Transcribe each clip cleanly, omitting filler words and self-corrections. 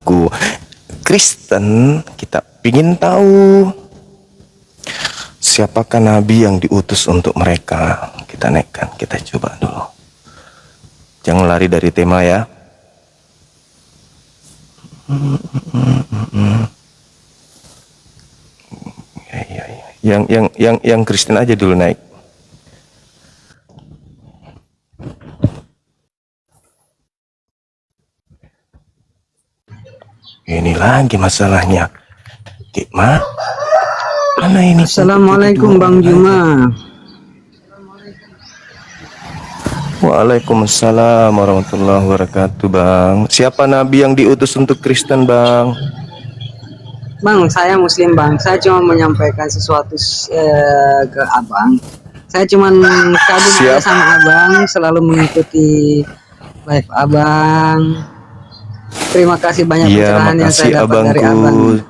Ku Kristen, kita ingin tahu siapakah nabi yang diutus untuk mereka. Kita naikkan, kita coba dulu. Jangan lari dari tema ya. Yang Kristen aja dulu naik. Ini lagi masalahnya. Gimana? Mana ini? Assalamualaikum Bang Juma. Waalaikumsalam warahmatullahi wabarakatuh, Bang. Siapa nabi yang diutus untuk Kristen, Bang? Bang, saya Muslim Bang. Saya cuma menyampaikan sesuatu ke Abang. Saya cuma kagum aja sama Abang, selalu mengikuti live Abang. Terima kasih banyak pencerahan yang saya dapat dari Abang.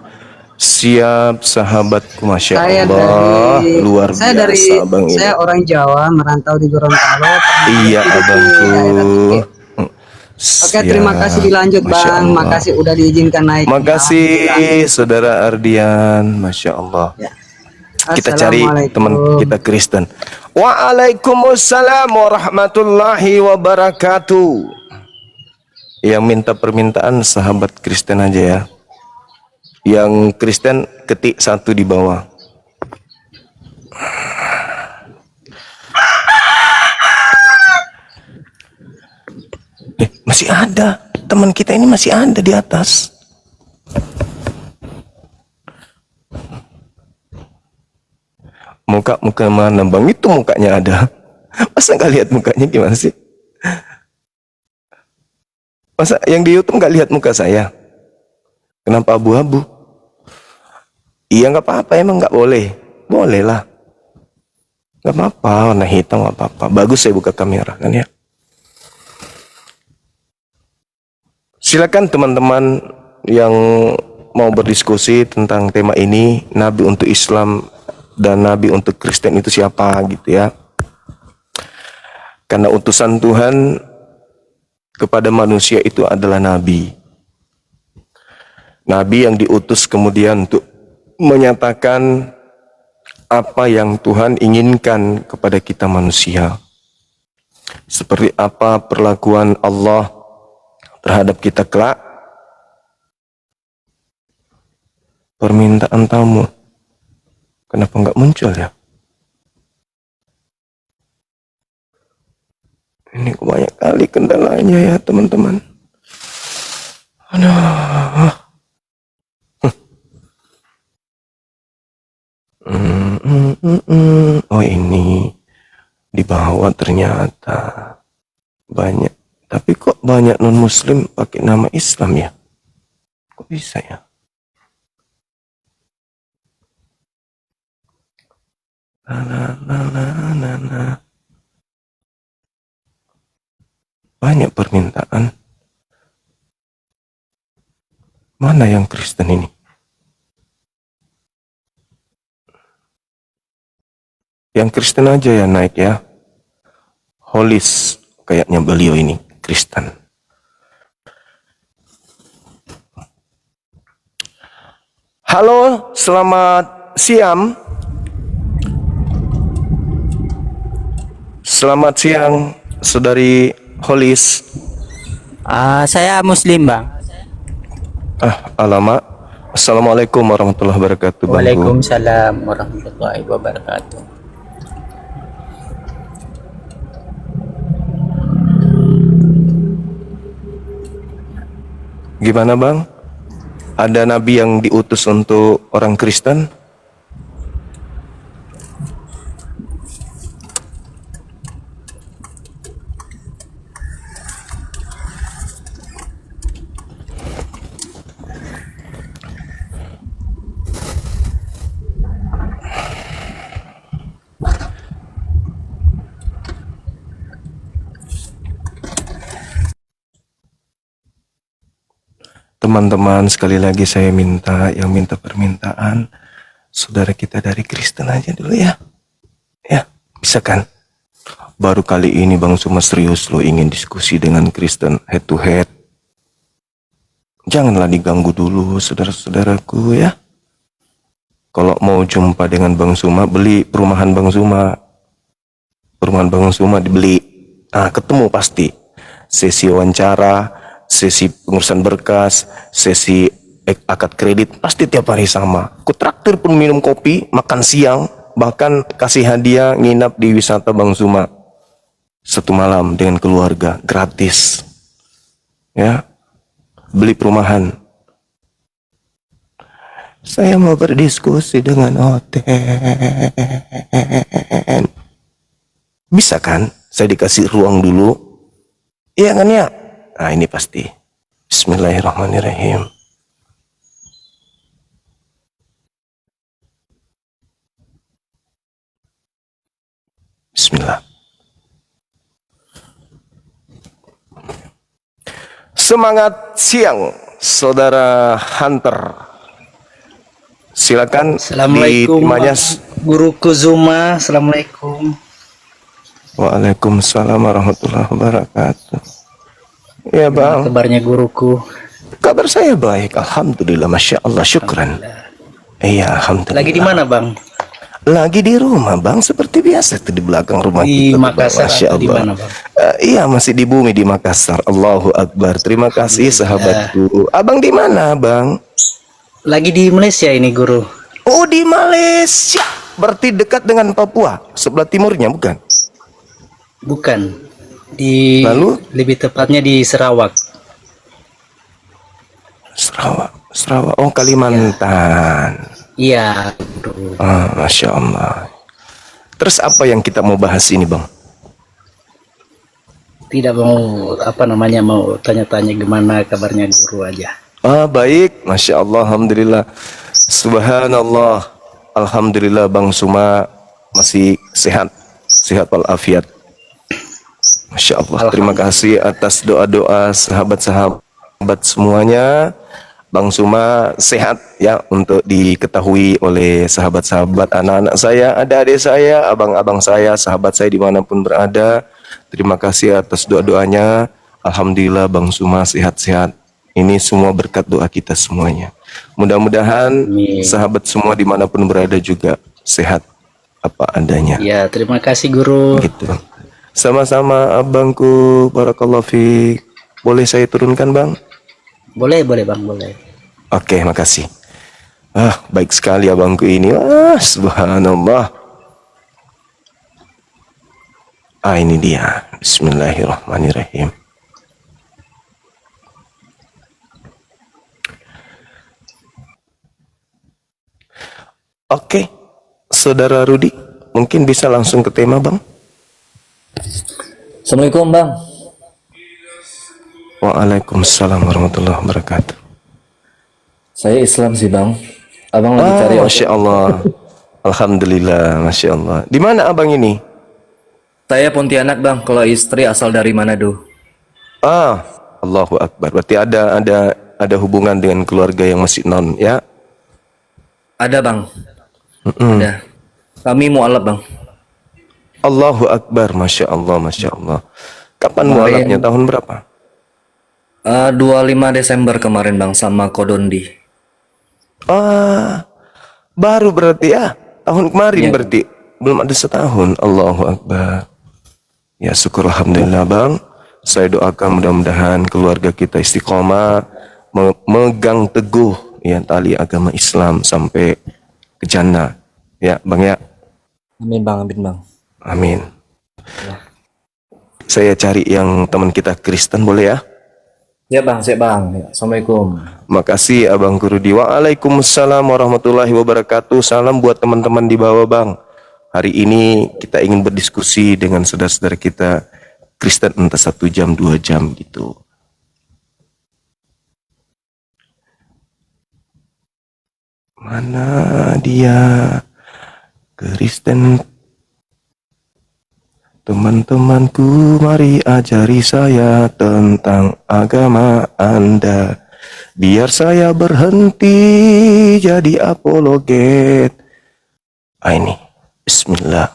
Siap, sahabatku, masya Saya Allah, luar biasa, Abang ini. Saya orang Jawa, merantau di Gorontalo. Iya, Abangku. Oke, terima kasih, dilanjut Bang. Makasih udah diizinkan naik. Makasih Saudara Ardian, masya Allah. Ya. Kita cari teman kita Kristen. Waalaikumsalam warahmatullahi wabarakatuh. Yang minta permintaan sahabat Kristen aja ya. Yang Kristen ketik 1 di bawah. Masih ada. Teman kita ini masih ada di atas. Muka mana, Bang? Itu mukanya ada. Masa nggak lihat mukanya, gimana sih? Masa yang di YouTube nggak lihat muka saya? Kenapa abu-abu? Iya, nggak apa-apa, emang nggak boleh. Boleh lah. Nggak apa-apa, warna hitam nggak apa-apa. Bagus saya buka kamera kan ya. Silakan teman-teman yang mau berdiskusi tentang tema ini, nabi untuk Islam dan nabi untuk Kristen itu siapa gitu ya. Karena utusan Tuhan kepada manusia itu adalah nabi. Nabi yang diutus kemudian untuk menyatakan apa yang Tuhan inginkan kepada kita manusia. Seperti apa perlakuan Allah terhadap kita kelak. Permintaan tamu. Kenapa nggak muncul ya? Ini banyak kali kendalanya ya teman-teman. Aduh. Oh ini di bawah ternyata banyak. Tapi kok banyak non muslim pakai nama Islam ya? Kok bisa ya? Banyak permintaan. Mana yang Kristen ini? Yang Kristen aja ya naik ya. Holis kayaknya beliau ini Kristen. Halo, selamat siang. Selamat siang, Saudari Holis. Saya Muslim, Bang. Alamak. Assalamualaikum warahmatullahi wabarakatuh. Waalaikumsalam warahmatullahi wabarakatuh. Gimana Bang? Ada nabi yang diutus untuk orang Kristen? Teman-teman, sekali lagi saya minta, yang minta permintaan, saudara kita dari Kristen aja dulu ya. Ya, bisa kan? Baru kali ini Bang Suma serius lo ingin diskusi dengan Kristen head to head. Janganlah diganggu dulu saudara-saudaraku ya. Kalau mau jumpa dengan Bang Suma, beli perumahan Bang Suma. Perumahan Bang Suma dibeli. Nah, ketemu pasti. Sesi wawancara, sesi pengurusan berkas, sesi akad kredit, pasti tiap hari sama. Kutraktir pun minum kopi, makan siang, bahkan kasih hadiah nginap di wisata Bang Suma. 1 malam dengan keluarga, gratis. Ya, beli perumahan. Saya mau berdiskusi dengan Oten. Bisa kan? Saya dikasih ruang dulu. Iya kan ya? Nah ini pasti. Bismillahirrahmanirrahim. Bismillah. Semangat siang, Saudara Hunter. Silakan Assalamualaikum ditemanya. Guruku Zuma. Assalamualaikum. Waalaikumsalam warahmatullahi wabarakatuh. Ya bang, Kabarnya guruku? kabar saya baik, alhamdulillah, masya Allah, syukran. Iya, alhamdulillah. Lagi di mana bang? Lagi di rumah bang, seperti biasa itu di belakang rumah Di kita. Makassar Masya atau di Allah. mana bang? Iya, masih di bumi di Makassar. Allahu Akbar. Terima kasih sahabatku. Abang di mana bang? Lagi di Malaysia ini guru. Oh di Malaysia. Berarti dekat dengan Papua, sebelah timurnya bukan? Bukan. Di Lalu? lebih tepatnya di Sarawak. Sarawak. Oh Kalimantan. Iya, guru. Ah, Masya Allah. Terus apa yang kita mau bahas ini bang? Tidak mau mau tanya-tanya gimana kabarnya guru aja. Ah baik, Masya Allah, alhamdulillah. Subhanallah. Alhamdulillah Bang Suma masih sehat walafiat. Masya Allah. Terima kasih atas doa-doa sahabat-sahabat semuanya. Bang Suma sehat ya, untuk diketahui oleh sahabat-sahabat, anak-anak saya, adik-adik saya, abang-abang saya, sahabat saya dimanapun berada. Terima kasih atas doa-doanya. Alhamdulillah Bang Suma sehat-sehat. Ini semua berkat doa kita semuanya. Mudah-mudahan sahabat semua dimanapun berada juga sehat apa adanya. Ya, terima kasih guru. Gitu. Sama-sama abangku, barakallahu fiik. Boleh saya turunkan bang? Boleh bang, boleh. Oke, makasih. Ah, baik sekali abangku ini. Ah, subhanallah. Ah, ini dia. Bismillahirrahmanirrahim. Oke, Saudara Rudi, mungkin bisa langsung ke tema bang. Assalamualaikum bang. Waalaikumsalam warahmatullahi wabarakatuh. Saya Islam sih bang. Abang lagi cari Masya Allah. Alhamdulillah, Masya Allah. Di mana abang ini? Saya Pontianak bang. Kalau istri asal dari Manado. Ah, Allahu Akbar. Berarti ada hubungan dengan keluarga yang masih non ya? Ada bang. Ada. Kami mualaf bang. Allahu Akbar, Masya Allah, Masya Allah. Kapan Kemarin- mualafnya? Tahun berapa? 25 Desember kemarin bang sama Kodondi. Ah, baru berarti ya? Tahun kemarin Iya. berarti? Belum ada setahun. Allahu Akbar. Ya syukur alhamdulillah bang. Saya doakan mudah-mudahan keluarga kita istiqomah, memegang teguh ya tali agama Islam sampai ke jannah. Ya bang ya. Amin bang, amin bang. Amin. Saya cari yang teman kita Kristen boleh ya? Ya bang, siap bang. Ya, Assalamualaikum. Makasih Abang Kurudi. Waalaikumsalam warahmatullahi wabarakatuh. Salam buat teman-teman di bawah bang. Hari ini kita ingin berdiskusi dengan saudara-saudara kita Kristen entah 1 jam 2 jam gitu. Mana dia Kristen? Teman-temanku, mari ajari saya tentang agama Anda. Biar saya berhenti jadi apologet. Ini, bismillah.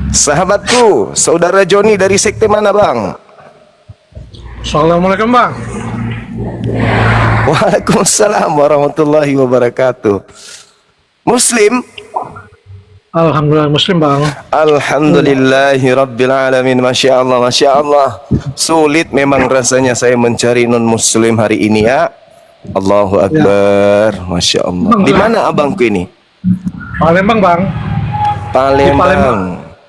Sahabatku, saudara Joni dari sekte mana bang? Assalamualaikum bang. Waalaikumsalam warahmatullahi wabarakatuh. Muslim? Alhamdulillah muslim bang. Alhamdulillahi rabbil alamin. Masya Allah, Masya Allah. Sulit memang rasanya saya mencari non muslim hari ini ya. Allahu Akbar. Masya Allah. Di mana abangku ini? Palembang bang. Palembang.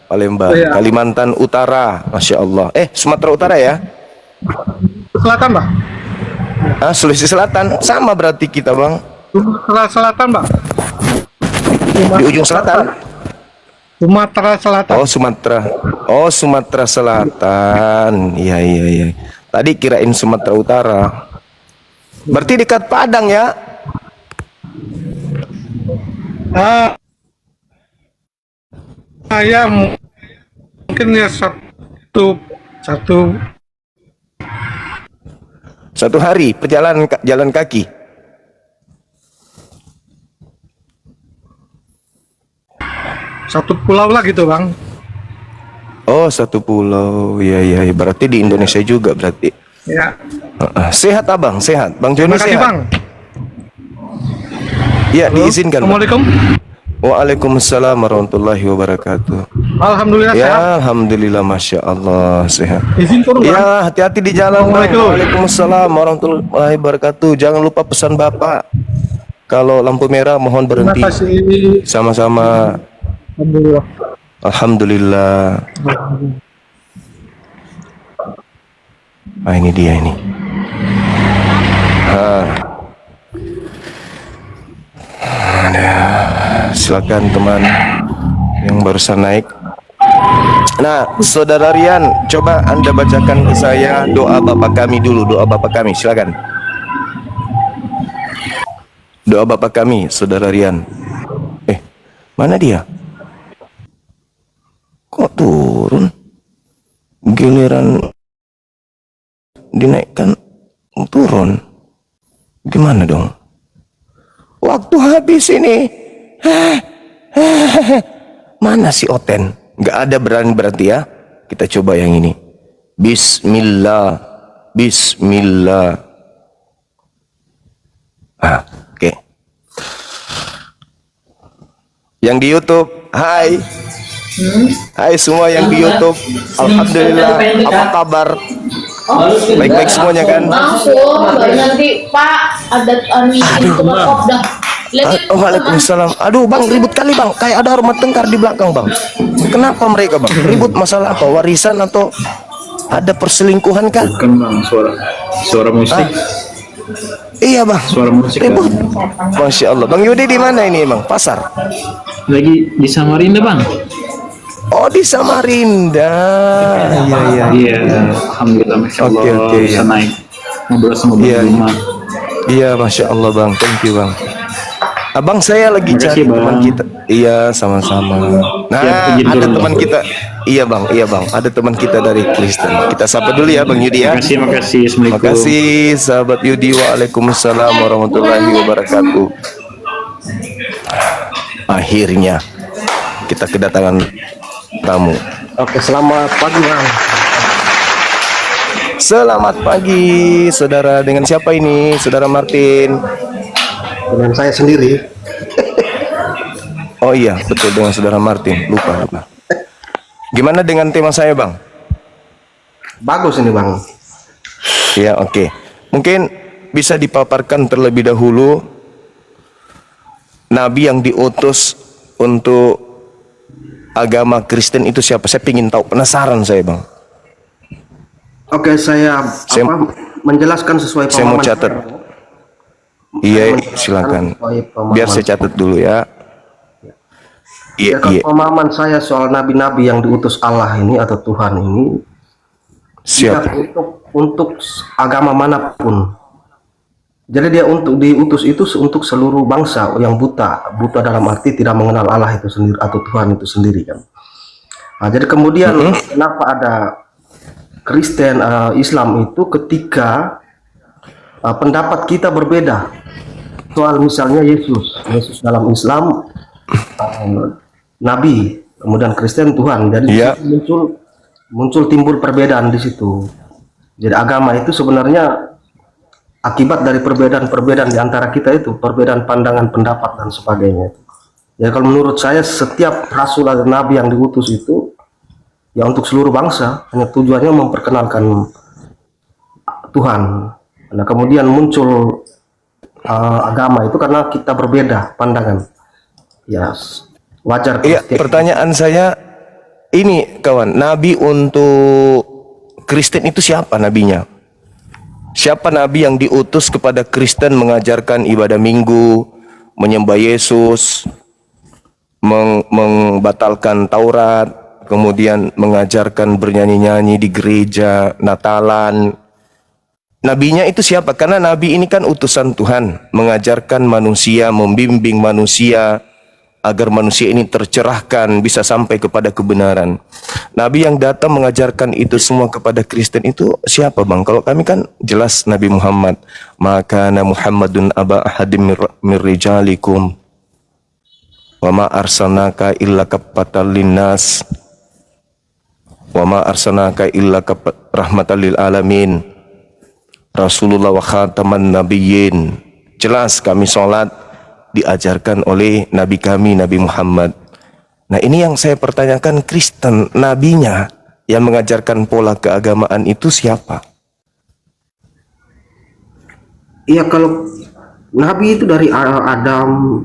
Palembang, Iya. Kalimantan Utara. Masya Allah. Sumatera Utara ya? Selatan bang. Sulawesi Selatan. Sama berarti kita bang. Selatan bang. Di ujung selatan. Sumatera Selatan. Oh Sumatera. Oh Sumatera Selatan. Iya iya iya. Tadi kirain Sumatera Utara. Berarti dekat Padang ya? Saya mungkin ya satu Satu hari perjalanan jalan kaki. satu pulau lah gitu bang. Oh satu pulau. Iya iya. Iya. Berarti di Indonesia juga berarti. Ya. Sehat abang, sehat. Bang Joni Terima kasih sehat. bang. Iya diizinkan. Bang. Assalamualaikum. Waalaikumsalam warahmatullahi wabarakatuh. Alhamdulillah sehat. Ya alhamdulillah masya Allah sehat. Izin turun bang. Ya hati-hati di jalan. Bang. Assalamualaikum. Waalaikumsalam warahmatullahi wabarakatuh. Jangan lupa pesan bapak. Kalau lampu merah mohon Terima berhenti. kasih. Sama-sama. Alhamdulillah. Alhamdulillah. Ini dia ini. Silakan teman yang barusan naik. Nah, saudara Rian, coba Anda bacakan ke saya doa Bapak kami dulu, doa Bapak kami, silakan. Doa Bapak kami, saudara Rian. Mana dia? Kok turun? Giliran dinaikkan turun. Gimana dong? Waktu habis ini. Mana si Oten? Nggak ada berarti ya. Kita coba yang ini. Bismillah. Bismillah. Oke. Yang di YouTube, hai. Hai semua yang di YouTube. Alhamdulillah. Apa kabar? Baik-baik semuanya kan? Masuk, baru nanti Pak ada meeting ke Kopda. Waalaikumsalam. Aduh bang, ribut kali bang. Kayak ada rumah tengkar di belakang bang. Kenapa mereka bang? Ribut masalah apa? Warisan atau ada perselingkuhan kah? Bukan bang, suara musik. Iya bang. Suara musik Ribut. kan? Masya Allah. Bang Yudi di mana ini bang? Pasar? Lagi di Samarinda bang. Oh di Samarinda. Iya. Iya, alhamdulillah masya Allah Oke, bisa ya. naik ngobrol sama bang Iya. rumah. Iya masya Allah bang. Thank you bang. Abang saya lagi cari Makasih, Bang. teman kita. Iya sama-sama. Nah Siap, izin ada turun, teman Bang. kita. Iya bang. Ada teman kita dari Kristen. Kita sapa dulu ya bang Yudi ya. Makasih, assalamualaikum. Makasih sahabat Yudi. Waalaikumsalam warahmatullahi wabarakatuh. Akhirnya kita kedatangan tamu. Oke, selamat pagi bang. Selamat pagi saudara. Dengan siapa ini? Saudara Martin. Dengan saya sendiri. Oh iya betul dengan saudara Martin. Lupa. Gimana dengan tema saya bang? Bagus ini bang. Ya oke. Mungkin bisa dipaparkan terlebih dahulu Nabi yang diutus untuk agama Kristen itu siapa? Saya ingin tahu, penasaran saya bang. Oke, saya menjelaskan sesuai Saya mau pemahaman catat. saya, Bang. Iya Saya menjelaskan silakan. sesuai pemahaman Biar saya catat dulu ya. Iya Ya, kalau iya. pemahaman saya soal nabi-nabi yang diutus Allah ini atau Tuhan ini Siap. untuk agama manapun. Jadi dia untuk diutus itu untuk seluruh bangsa yang buta dalam arti tidak mengenal Allah itu sendiri atau Tuhan itu sendiri kan. Nah, jadi kemudian kenapa ada Kristen Islam itu ketika pendapat kita berbeda soal misalnya Yesus dalam Islam nabi, kemudian Kristen Tuhan. Jadi di Iya. situ muncul timbul perbedaan di situ. Jadi agama itu sebenarnya akibat dari perbedaan-perbedaan di antara kita itu, perbedaan pandangan, pendapat dan sebagainya. Ya kalau menurut saya setiap rasul dan nabi yang diutus itu ya untuk seluruh bangsa, hanya tujuannya memperkenalkan Tuhan. Nah kemudian muncul agama itu karena kita berbeda pandangan. Ya wajar. Iya, pertanyaan saya ini kawan, nabi untuk Kristen itu siapa nabinya? Siapa nabi yang diutus kepada Kristen mengajarkan ibadah minggu, menyembah Yesus, membatalkan Taurat, kemudian mengajarkan bernyanyi-nyanyi di gereja, Natalan. Nabinya itu siapa? Karena nabi ini kan utusan Tuhan, mengajarkan manusia, membimbing manusia agar manusia ini tercerahkan, bisa sampai kepada kebenaran. Nabi yang datang mengajarkan itu semua kepada Kristen itu siapa bang? Kalau kami kan jelas Nabi Muhammad. Maka Muhammadun aba ahadim mir rijalikum wa ma arsalnaka illa kaffatan linnas wa ma arsalnaka illa rahmatan lil alamin. Rasulullah wa khataman nabiyyin. Jelas kami sholat diajarkan oleh Nabi kami, Nabi Muhammad. Nah ini yang saya pertanyakan, Kristen, nabinya yang mengajarkan pola keagamaan itu siapa? Iya kalau nabi itu dari Adam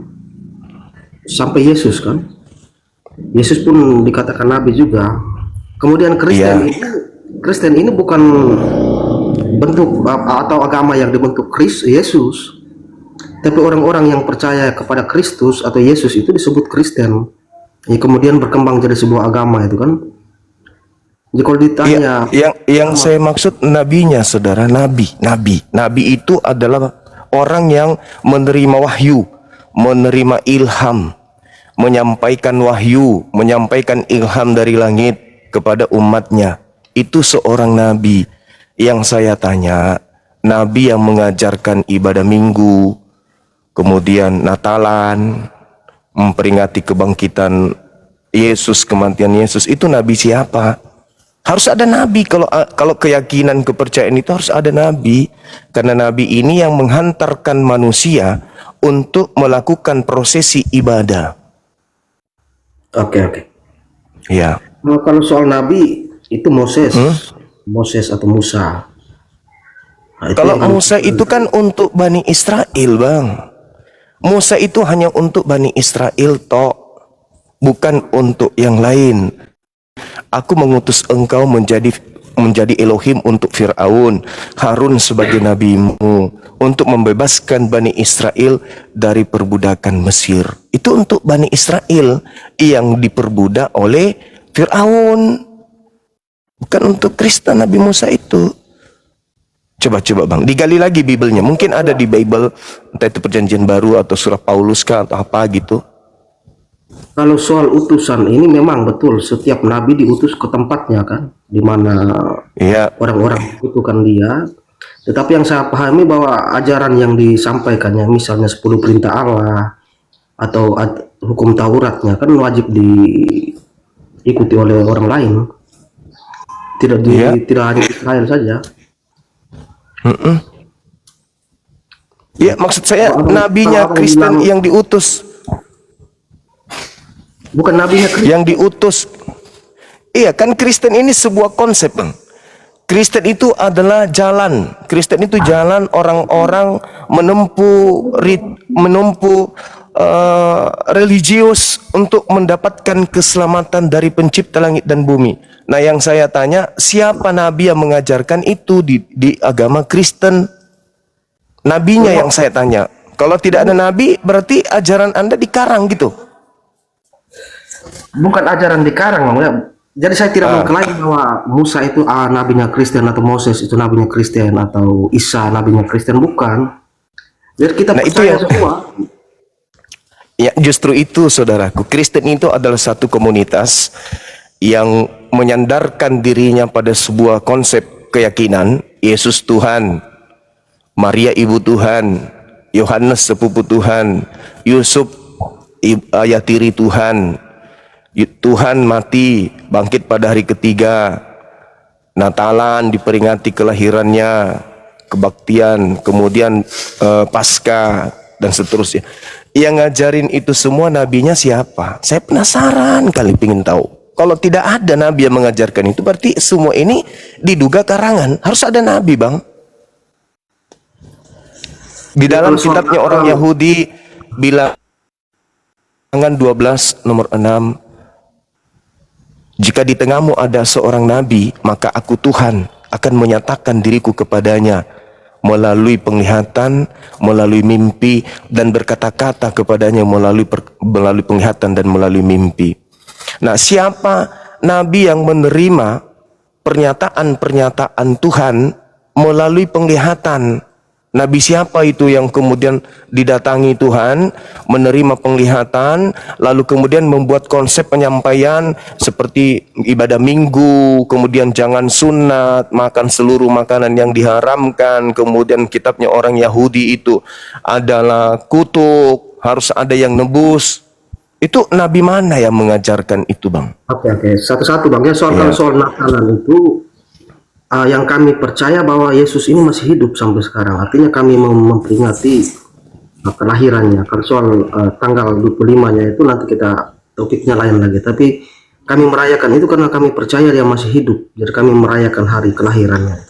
sampai Yesus kan. Yesus pun dikatakan nabi juga. Kemudian Kristen Kristen ini bukan bentuk atau agama yang dibentuk Yesus. Tapi orang-orang yang percaya kepada Kristus atau Yesus itu disebut Kristen. Ya, kemudian berkembang jadi sebuah agama itu kan. Jadi kalau ditanya, yang saya maksud nabinya, saudara, nabi itu adalah orang yang menerima wahyu, menerima ilham, menyampaikan wahyu, menyampaikan ilham dari langit kepada umatnya. Itu seorang nabi. Yang saya tanya, nabi yang mengajarkan ibadah minggu, kemudian Natalan, memperingati kebangkitan Yesus, kematian Yesus, itu nabi siapa? Harus ada nabi. Kalau keyakinan, kepercayaan itu harus ada nabi. Karena nabi ini yang menghantarkan manusia untuk melakukan prosesi ibadah. Oke. Ya. Nah, kalau soal nabi itu Moses atau Musa. Nah, itu Kalau yang Musa itu kan untuk Bani Israel, bang. Musa itu hanya untuk Bani Israel tok, bukan untuk yang lain. Aku mengutus engkau menjadi Elohim untuk Fir'aun, Harun sebagai nabimu, untuk membebaskan Bani Israel dari perbudakan Mesir. Itu untuk Bani Israel yang diperbudak oleh Fir'aun, bukan untuk Kristen. Nabi Musa itu. Coba bang, digali lagi Biblenya. Mungkin ada di Bible, entah itu Perjanjian Baru atau surah Paulus kah atau apa gitu. Kalau soal utusan ini memang betul, setiap nabi diutus ke tempatnya kan, di mana orang-orang membutuhkan dia. Tetapi yang saya pahami bahwa ajaran yang disampaikannya, misalnya 10 perintah Allah atau hukum Tauratnya kan wajib diikuti oleh orang lain. Tidak hanya Israel saja. Ya, maksud saya nabinya Kristen yang diutus. Bukan nabinya Kristen. Yang diutus. Iya, kan Kristen ini sebuah konsep, bang. Kristen itu adalah jalan. Kristen itu jalan orang-orang menempuh religius untuk mendapatkan keselamatan dari pencipta langit dan bumi. Nah, yang saya tanya, siapa nabi yang mengajarkan itu di agama Kristen? Nabinya yang saya tanya. Kalau tidak ada nabi, berarti ajaran Anda dikarang gitu. Bukan ajaran dikarang, Bang. Jadi saya tidak mengklaim bahwa Musa itu nabinya Kristen atau Moses itu nabinya Kristen atau Isa nabinya Kristen, bukan. Jadi kita percaya semua. Ya, justru itu saudaraku. Kristen itu adalah satu komunitas yang menyandarkan dirinya pada sebuah konsep keyakinan. Yesus Tuhan, Maria ibu Tuhan, Yohanes sepupu Tuhan, Yusuf ayah tiri Tuhan, Tuhan mati, bangkit pada hari ketiga, Natalan diperingati kelahirannya, kebaktian, kemudian Paskah dan seterusnya. Yang ngajarin itu semua nabinya siapa? Saya penasaran kali pengen tahu. Kalau tidak ada nabi yang mengajarkan itu, berarti semua ini diduga karangan. Harus ada nabi, Bang. Di dalam kitabnya orang Yahudi bilangan 12 nomor 6, jika di tengahmu ada seorang nabi, maka aku Tuhan akan menyatakan diriku kepadanya melalui penglihatan, melalui mimpi, dan berkata-kata kepadanya melalui penglihatan dan melalui mimpi. Nah, siapa nabi yang menerima pernyataan-pernyataan Tuhan melalui penglihatan? Nabi siapa itu yang kemudian didatangi Tuhan, menerima penglihatan, lalu kemudian membuat konsep penyampaian seperti ibadah minggu, kemudian jangan sunat, makan seluruh makanan yang diharamkan, kemudian kitabnya orang Yahudi itu adalah kutuk, harus ada yang nebus. Itu nabi mana yang mengajarkan itu, Bang? Oke, satu-satu Bang. Ya, Ya. soal Natalan itu yang kami percaya bahwa Yesus ini masih hidup sampai sekarang. Artinya kami memperingati kelahirannya. Kalau soal tanggal 25-nya itu nanti kita topiknya lain lagi. Tapi kami merayakan itu karena kami percaya dia masih hidup. Jadi kami merayakan hari kelahirannya.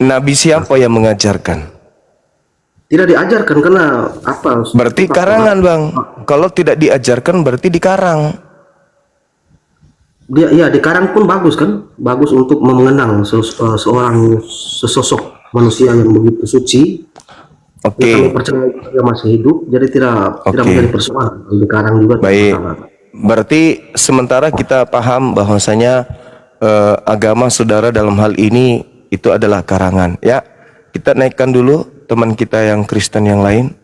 Nabi siapa yang mengajarkan? Tidak diajarkan karena apa? Berarti karangan, Bang. Kalau tidak diajarkan berarti dikarang. Dia ya dikarang pun bagus kan? Bagus untuk mengenang seorang sesosok manusia yang begitu suci. Oke. Kami percaya dia masih hidup, jadi tidak menjadi persoalan. Dikarang juga. Baik. Berarti sementara kita paham bahwasanya agama saudara dalam hal ini itu adalah karangan. Ya, kita naikkan dulu teman kita yang Kristen yang lain.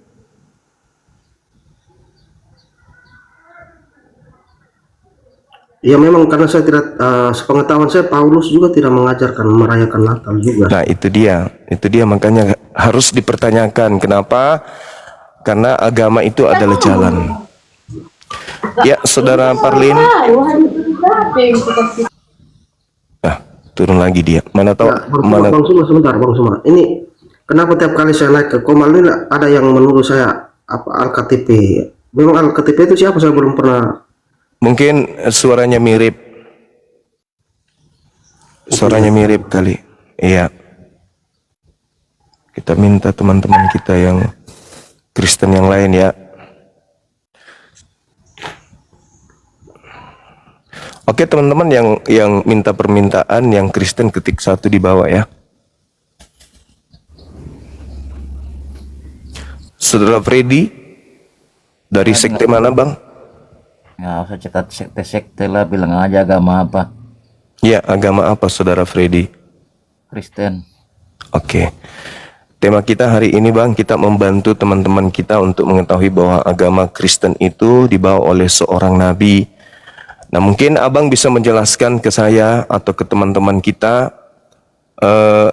Ya memang karena saya tidak, sepengetahuan saya Paulus juga tidak mengajarkan merayakan Natal juga. Nah itu dia makanya harus dipertanyakan kenapa? Karena agama itu adalah jalan. Ya, Saudara Parlin. Turun lagi dia. Mana tahu? Ya, Bang Suma, sebentar Bang Suma. Ini kenapa tiap kali saya naik ke Komal ini ada yang menuduh saya apa Al-KTP? Memang Al-KTP itu siapa? Saya belum pernah. Mungkin suaranya mirip. Suaranya mirip kali. Iya. Kita minta teman-teman kita yang Kristen yang lain ya. Oke teman-teman yang minta permintaan yang Kristen ketik 1 di bawah ya. Saudara Freddy dari sekte mana, Bang? Nggak usah cekat sekte-sekte lah, bilang aja agama apa. Ya, agama apa Saudara Freddy? Kristen. Oke. Tema kita hari ini, Bang, kita membantu teman-teman kita untuk mengetahui bahwa agama Kristen itu dibawa oleh seorang nabi. Nah, mungkin Abang bisa menjelaskan ke saya atau ke teman-teman kita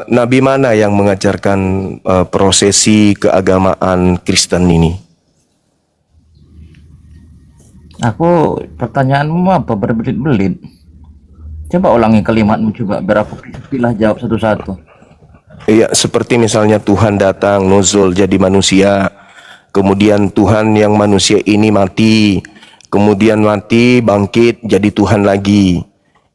nabi mana yang mengajarkan prosesi keagamaan Kristen ini? Aku pertanyaanmu apa berbelit-belit? Coba ulangi kalimatmu coba biar aku pilih jawab satu-satu. Iya, seperti misalnya Tuhan datang nuzul jadi manusia, kemudian Tuhan yang manusia ini mati, kemudian mati bangkit jadi Tuhan lagi.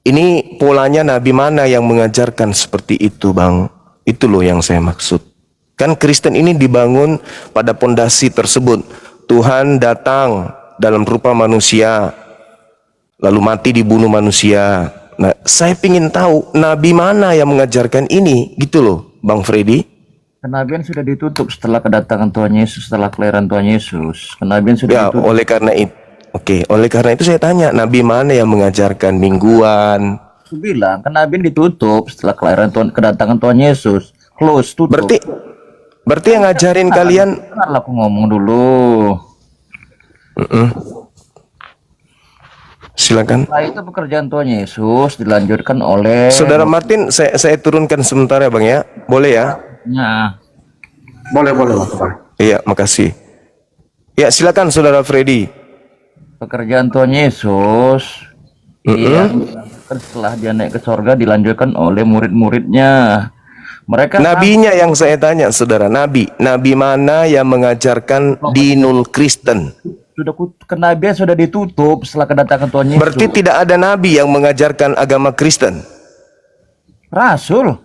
Ini polanya nabi mana yang mengajarkan seperti itu, Bang? Itu loh yang saya maksud. Kan Kristen ini dibangun pada pondasi tersebut. Tuhan datang dalam rupa manusia, lalu mati dibunuh manusia. Nah, saya ingin tahu nabi mana yang mengajarkan ini, gitu loh, Bang Freddy. Kenabian sudah ditutup setelah kedatangan Tuhan Yesus, setelah kelahiran Tuhan Yesus. Kenabian sudah Ya, ditutup. oleh karena itu saya tanya, nabi mana yang mengajarkan mingguan? Aku bilang kenabian ditutup setelah kelahiran Tuhan, kedatangan Tuhan Yesus. Close, tutup. Berarti yang ngajarin kalian. Dengarlah aku ngomong dulu. Silakan. Setelah itu pekerjaan Tuhan Yesus dilanjutkan oleh Saudara Martin, saya turunkan sebentar ya, Bang ya. Boleh ya? Boleh Bang. Iya, makasih. Ya, silakan Saudara Freddy. Pekerjaan Tuhan Yesus Iya, kan setelah dia naik ke sorga dilanjutkan oleh murid-muridnya. Mereka Nabinya yang saya tanya, saudara. Nabi mana yang mengajarkan dinul Kristen? sudah kenabian sudah ditutup setelah kedatangan Tuhan Yesus. Berarti tidak ada nabi yang mengajarkan agama Kristen. Rasul.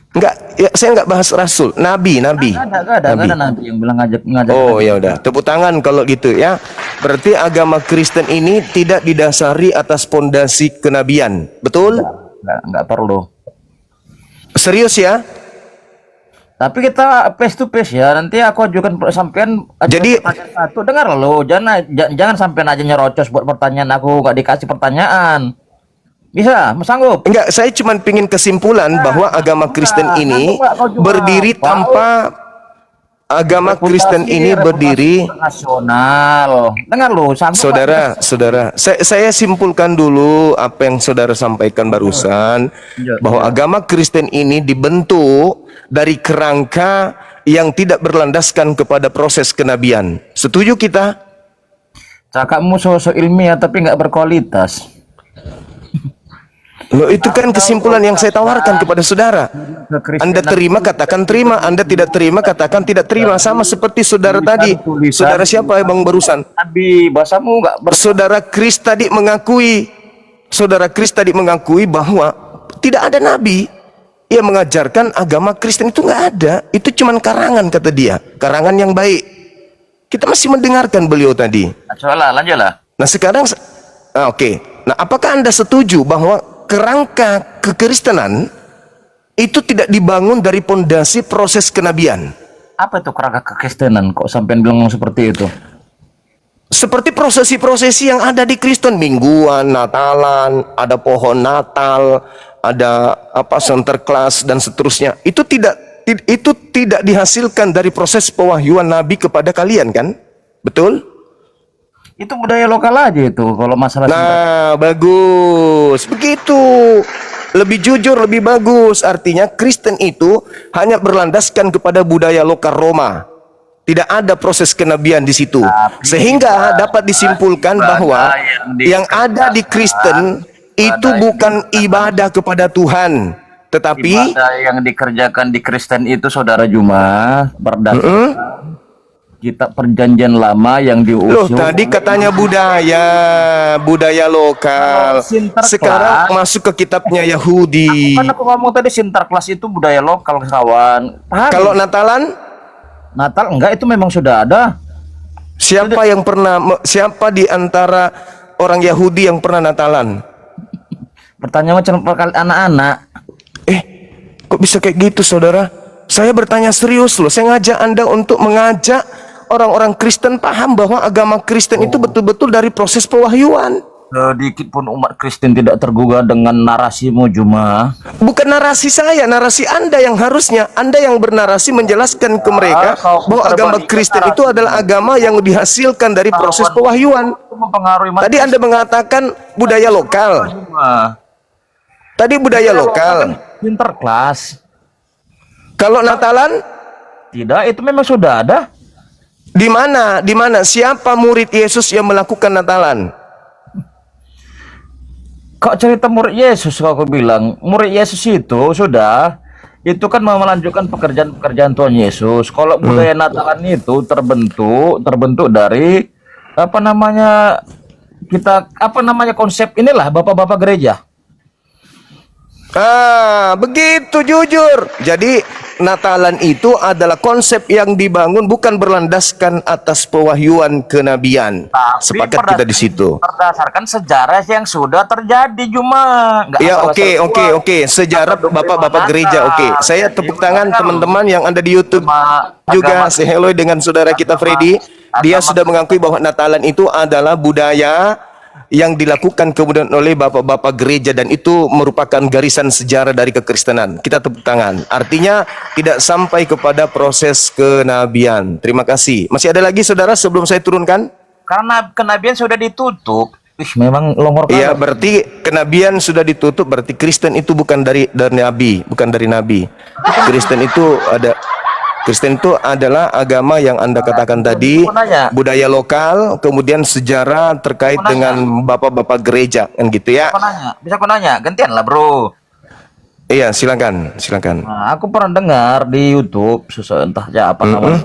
Enggak, ya, saya enggak bahas rasul, nabi. Nggak ada nabi yang bilang ngajak. Oh ya udah, tepuk tangan kalau gitu ya. Berarti agama Kristen ini tidak didasari atas pondasi kenabian, betul? Nggak perlu. Serius ya? Tapi kita face to face ya. Nanti aku ajukan sampean. Jadi- pertanyaan satu, dengar lo, jangan sampean aja nyerocos buat pertanyaan aku nggak dikasih pertanyaan. Bisa, sanggup. Enggak, saya cuma pingin kesimpulan bahwa agama Kristen ini berdiri tanpa nasional. Dengar lo, sanggup. Saudara, saya simpulkan dulu apa yang saudara sampaikan barusan, bahwa agama Kristen ini dibentuk dari kerangka yang tidak berlandaskan kepada proses kenabian. Setuju kita? Cakapmu sosok ilmiah tapi nggak berkualitas. Loh, itu kan kesimpulan yang saya tawarkan kepada saudara. Anda terima, katakan terima. Anda tidak terima, katakan tidak terima. Sama seperti saudara tadi. Saudara siapa bang barusan? Nabi, bahasamu nggak Saudara Kris tadi mengakui bahwa tidak ada nabi yang mengajarkan agama Kristen. Itu nggak ada. Itu cuman karangan, kata dia. Karangan yang baik. Kita masih mendengarkan beliau tadi. lanjutlah. Nah sekarang, oke. Nah apakah Anda setuju bahwa kerangka kekristenan itu tidak dibangun dari pondasi proses kenabian? Apa itu kerangka kekristenan? Kok sampean bilang seperti itu? Seperti prosesi-prosesi yang ada di Kristen, mingguan, Natalan, ada pohon Natal, ada Sinterklas dan seterusnya. Itu tidak dihasilkan dari proses pewahyuan Nabi kepada kalian, kan? Betul? Itu budaya lokal aja itu kalau masalah. Nah, bagus. Begitu. Lebih jujur, lebih bagus. Artinya Kristen itu hanya berlandaskan kepada budaya lokal Roma. Tidak ada proses kenabian di situ. Sehingga dapat disimpulkan bahwa yang ada di Kristen itu bukan ibadah kepada Tuhan, tetapi ibadah yang dikerjakan di Kristen itu, saudara Juma, berdasarkan kitab perjanjian lama yang loh, diusung. tadi katanya budaya lokal. Sekarang masuk ke kitabnya Yahudi. Kan aku ngomong tadi Sinterklas itu budaya lokal, kawan. Paham? Kalau Natalan, Natal enggak, itu memang sudah ada. siapa di antara orang Yahudi yang pernah Natalan? Pertanyaan macam anak-anak. Kok bisa kayak gitu, saudara? Saya bertanya serius loh. Saya ngajak Anda untuk mengajak orang-orang Kristen paham bahwa agama Kristen itu betul-betul dari proses pewahyuan. Sedikit pun umat Kristen tidak tergugah dengan narasimu, Juma. Bukan narasi saya, narasi Anda yang harusnya. Anda yang bernarasi menjelaskan ke mereka bahwa agama Kristen itu adalah agama yang dihasilkan dari proses pewahyuan. Tadi Anda mengatakan budaya lokal. Tadi budaya lokal. Sinterklas. Kalau Natalan? Tidak, itu memang sudah ada. Di mana? Di mana? Siapa murid Yesus yang melakukan Natalan? Kok cerita murid Yesus, kok aku bilang murid Yesus itu sudah, itu kan mau melanjutkan pekerjaan Tuhan Yesus. Kalau budaya Natalan itu terbentuk dari konsep inilah bapak-bapak gereja. Begitu jujur. Jadi Natalan itu adalah konsep yang dibangun bukan berlandaskan atas pewahyuan kenabian. Sepakat kita di situ. Berdasarkan sejarah yang sudah terjadi, Juma. Ya, oke. Sejarah bapak-bapak gereja, oke. Saya tepuk tangan teman-teman yang ada di YouTube juga. Say hello dengan saudara kita Freddy. Dia sudah mengakui bahwa Natalan itu adalah budaya yang dilakukan kemudian oleh bapak-bapak gereja dan itu merupakan garisan sejarah dari kekristenan. Kita tepuk tangan. Artinya tidak sampai kepada proses kenabian. Terima kasih. Masih ada lagi saudara sebelum saya turunkan? Karena kenabian sudah ditutup. Memang longor. Iya, berarti kenabian sudah ditutup, berarti Kristen itu bukan dari nabi, bukan dari nabi. Kristen itu ada Kristen itu adalah agama yang Anda katakan tadi, Aku nanya. budaya lokal, kemudian sejarah terkait Aku nanya. dengan bapak-bapak gereja, kan gitu ya. Bisa aku nanya, gantian lah bro. Iya, silakan, silakan. Nah, aku pernah dengar di YouTube, entah aja apa namanya.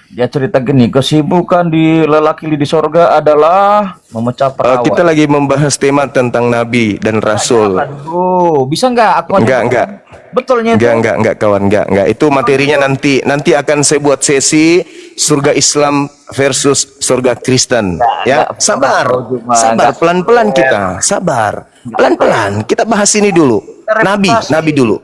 Dia cerita gini, kesibukan di lelaki di sorga adalah memecah perawat. Kita lagi membahas tema tentang Nabi dan Rasul. Bro, bisa nggak aku Enggak. Betulnya itu. Enggak, kawan, enggak. Itu materinya nanti akan saya buat sesi surga Islam versus surga Kristen. Ya, sabar, pelan-pelan kita, sabar, pelan-pelan. Kita bahas ini dulu. Nabi dulu.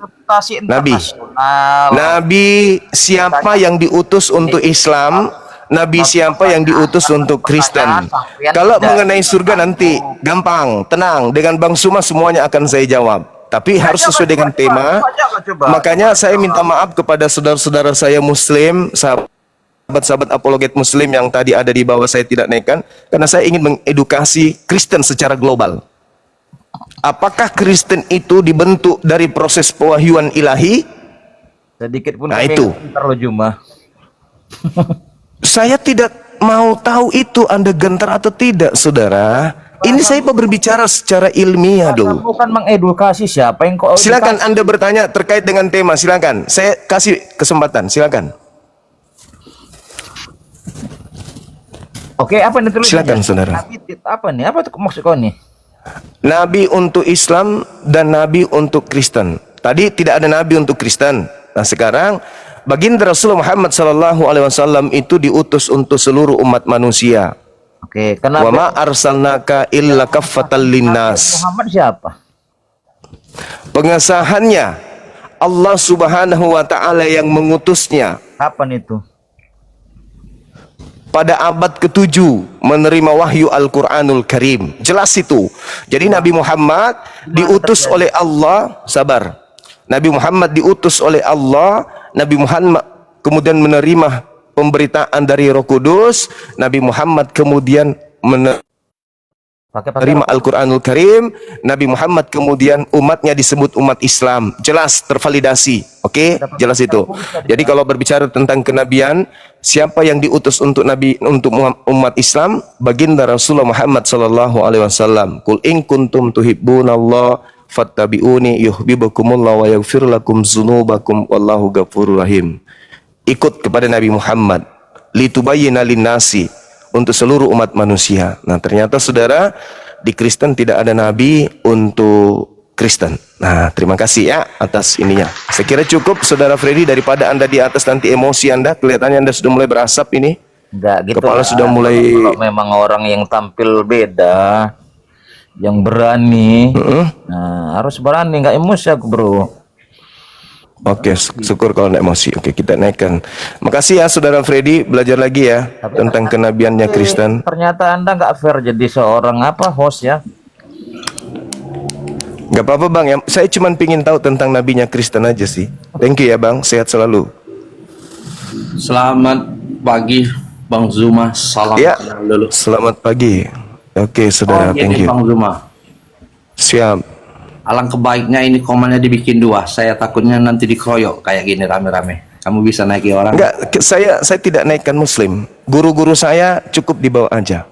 Nabi siapa yang diutus untuk Islam? Nabi siapa yang diutus untuk Kristen? Kalau mengenai surga nanti gampang, tenang. Dengan Bang Suma semuanya akan saya jawab. Tapi harus sesuai dengan tema. Makanya saya minta maaf kepada saudara-saudara saya Muslim, sahabat-sahabat apologet Muslim yang tadi ada di bawah saya tidak naikkan, karena saya ingin mengedukasi Kristen secara global. Apakah Kristen itu dibentuk dari proses pewahyuan ilahi? Sedikit pun Nah, kami itu. terlalu Juma. Saya tidak mau tahu itu Anda gentar atau tidak, saudara. Ini saya berbicara secara ilmiah dulu. Bukan mengedukasi siapa yang kok. Silakan Anda bertanya terkait dengan tema, silakan. Saya kasih kesempatan, silakan. Oke, apa yang ditulis? Silakan, saudara. Nabi, apa nih? Apa tuh maksud kau nih? Nabi untuk Islam dan Nabi untuk Kristen. Tadi tidak ada Nabi untuk Kristen. Nah sekarang baginda Rasulullah Muhammad SAW itu diutus untuk seluruh umat manusia. Oke, Wa ma kenapa arsalnaka illa kaffatan linnas. Muhammad siapa? Pengesahannya Allah Subhanahu wa taala yang mengutusnya Kapan itu? pada abad ke-7 menerima wahyu Al-Qur'anul Karim. Jelas itu. Jadi Nabi Muhammad diutus oleh Allah, sabar. Nabi Muhammad diutus oleh Allah, Nabi Muhammad kemudian menerima pemberitaan dari Roh Kudus, Nabi Muhammad kemudian menerima Al-Quranul Karim, Nabi Muhammad kemudian umatnya disebut umat Islam. Jelas, tervalidasi. Oke, jelas itu. Jadi kalau berbicara tentang kenabian, siapa yang diutus untuk Nabi, untuk umat Islam? Baginda Rasulullah Muhammad sallallahu alaihi wasallam. Qul in kuntum tuhibbunallah fattabi'uni yuhibbukumullah wa yaghfir lakum dzunubakum wallahu ghafurur rahim. Ikut kepada Nabi Muhammad litubayyina linnasi, untuk seluruh umat manusia. Nah, ternyata saudara, di Kristen tidak ada nabi untuk Kristen. Nah, terima kasih ya atas ininya. Saya kira cukup saudara Freddy, daripada Anda di atas nanti emosi Anda, kelihatannya Anda sudah mulai berasap ini. Enggak gitu. Kepala lah. sudah mulai Kalau memang orang yang tampil beda, yang berani, nah harus berani, nggak emosi aku bro. Oke, syukur kalau tidak emosi. Oke, kita naikkan. Makasih ya saudara Freddy, belajar lagi ya tentang kenabiannya Kristen. Ternyata Anda nggak fair jadi seorang host ya. Gak apa-apa bang, ya, saya cuma pingin tahu tentang nabinya Kristen aja sih. Thank you ya bang, sehat selalu. Selamat pagi Bang Zuma, salam Ya, kenal dulu. selamat pagi. Oke saudara, thank you. Bang Zuma, Siap. alangkah baiknya ini komannya dibikin dua. Saya takutnya nanti dikeroyok kayak gini rame-rame. Kamu bisa naiki orang? Enggak, saya tidak naikkan Muslim. Guru-guru saya cukup dibawa aja.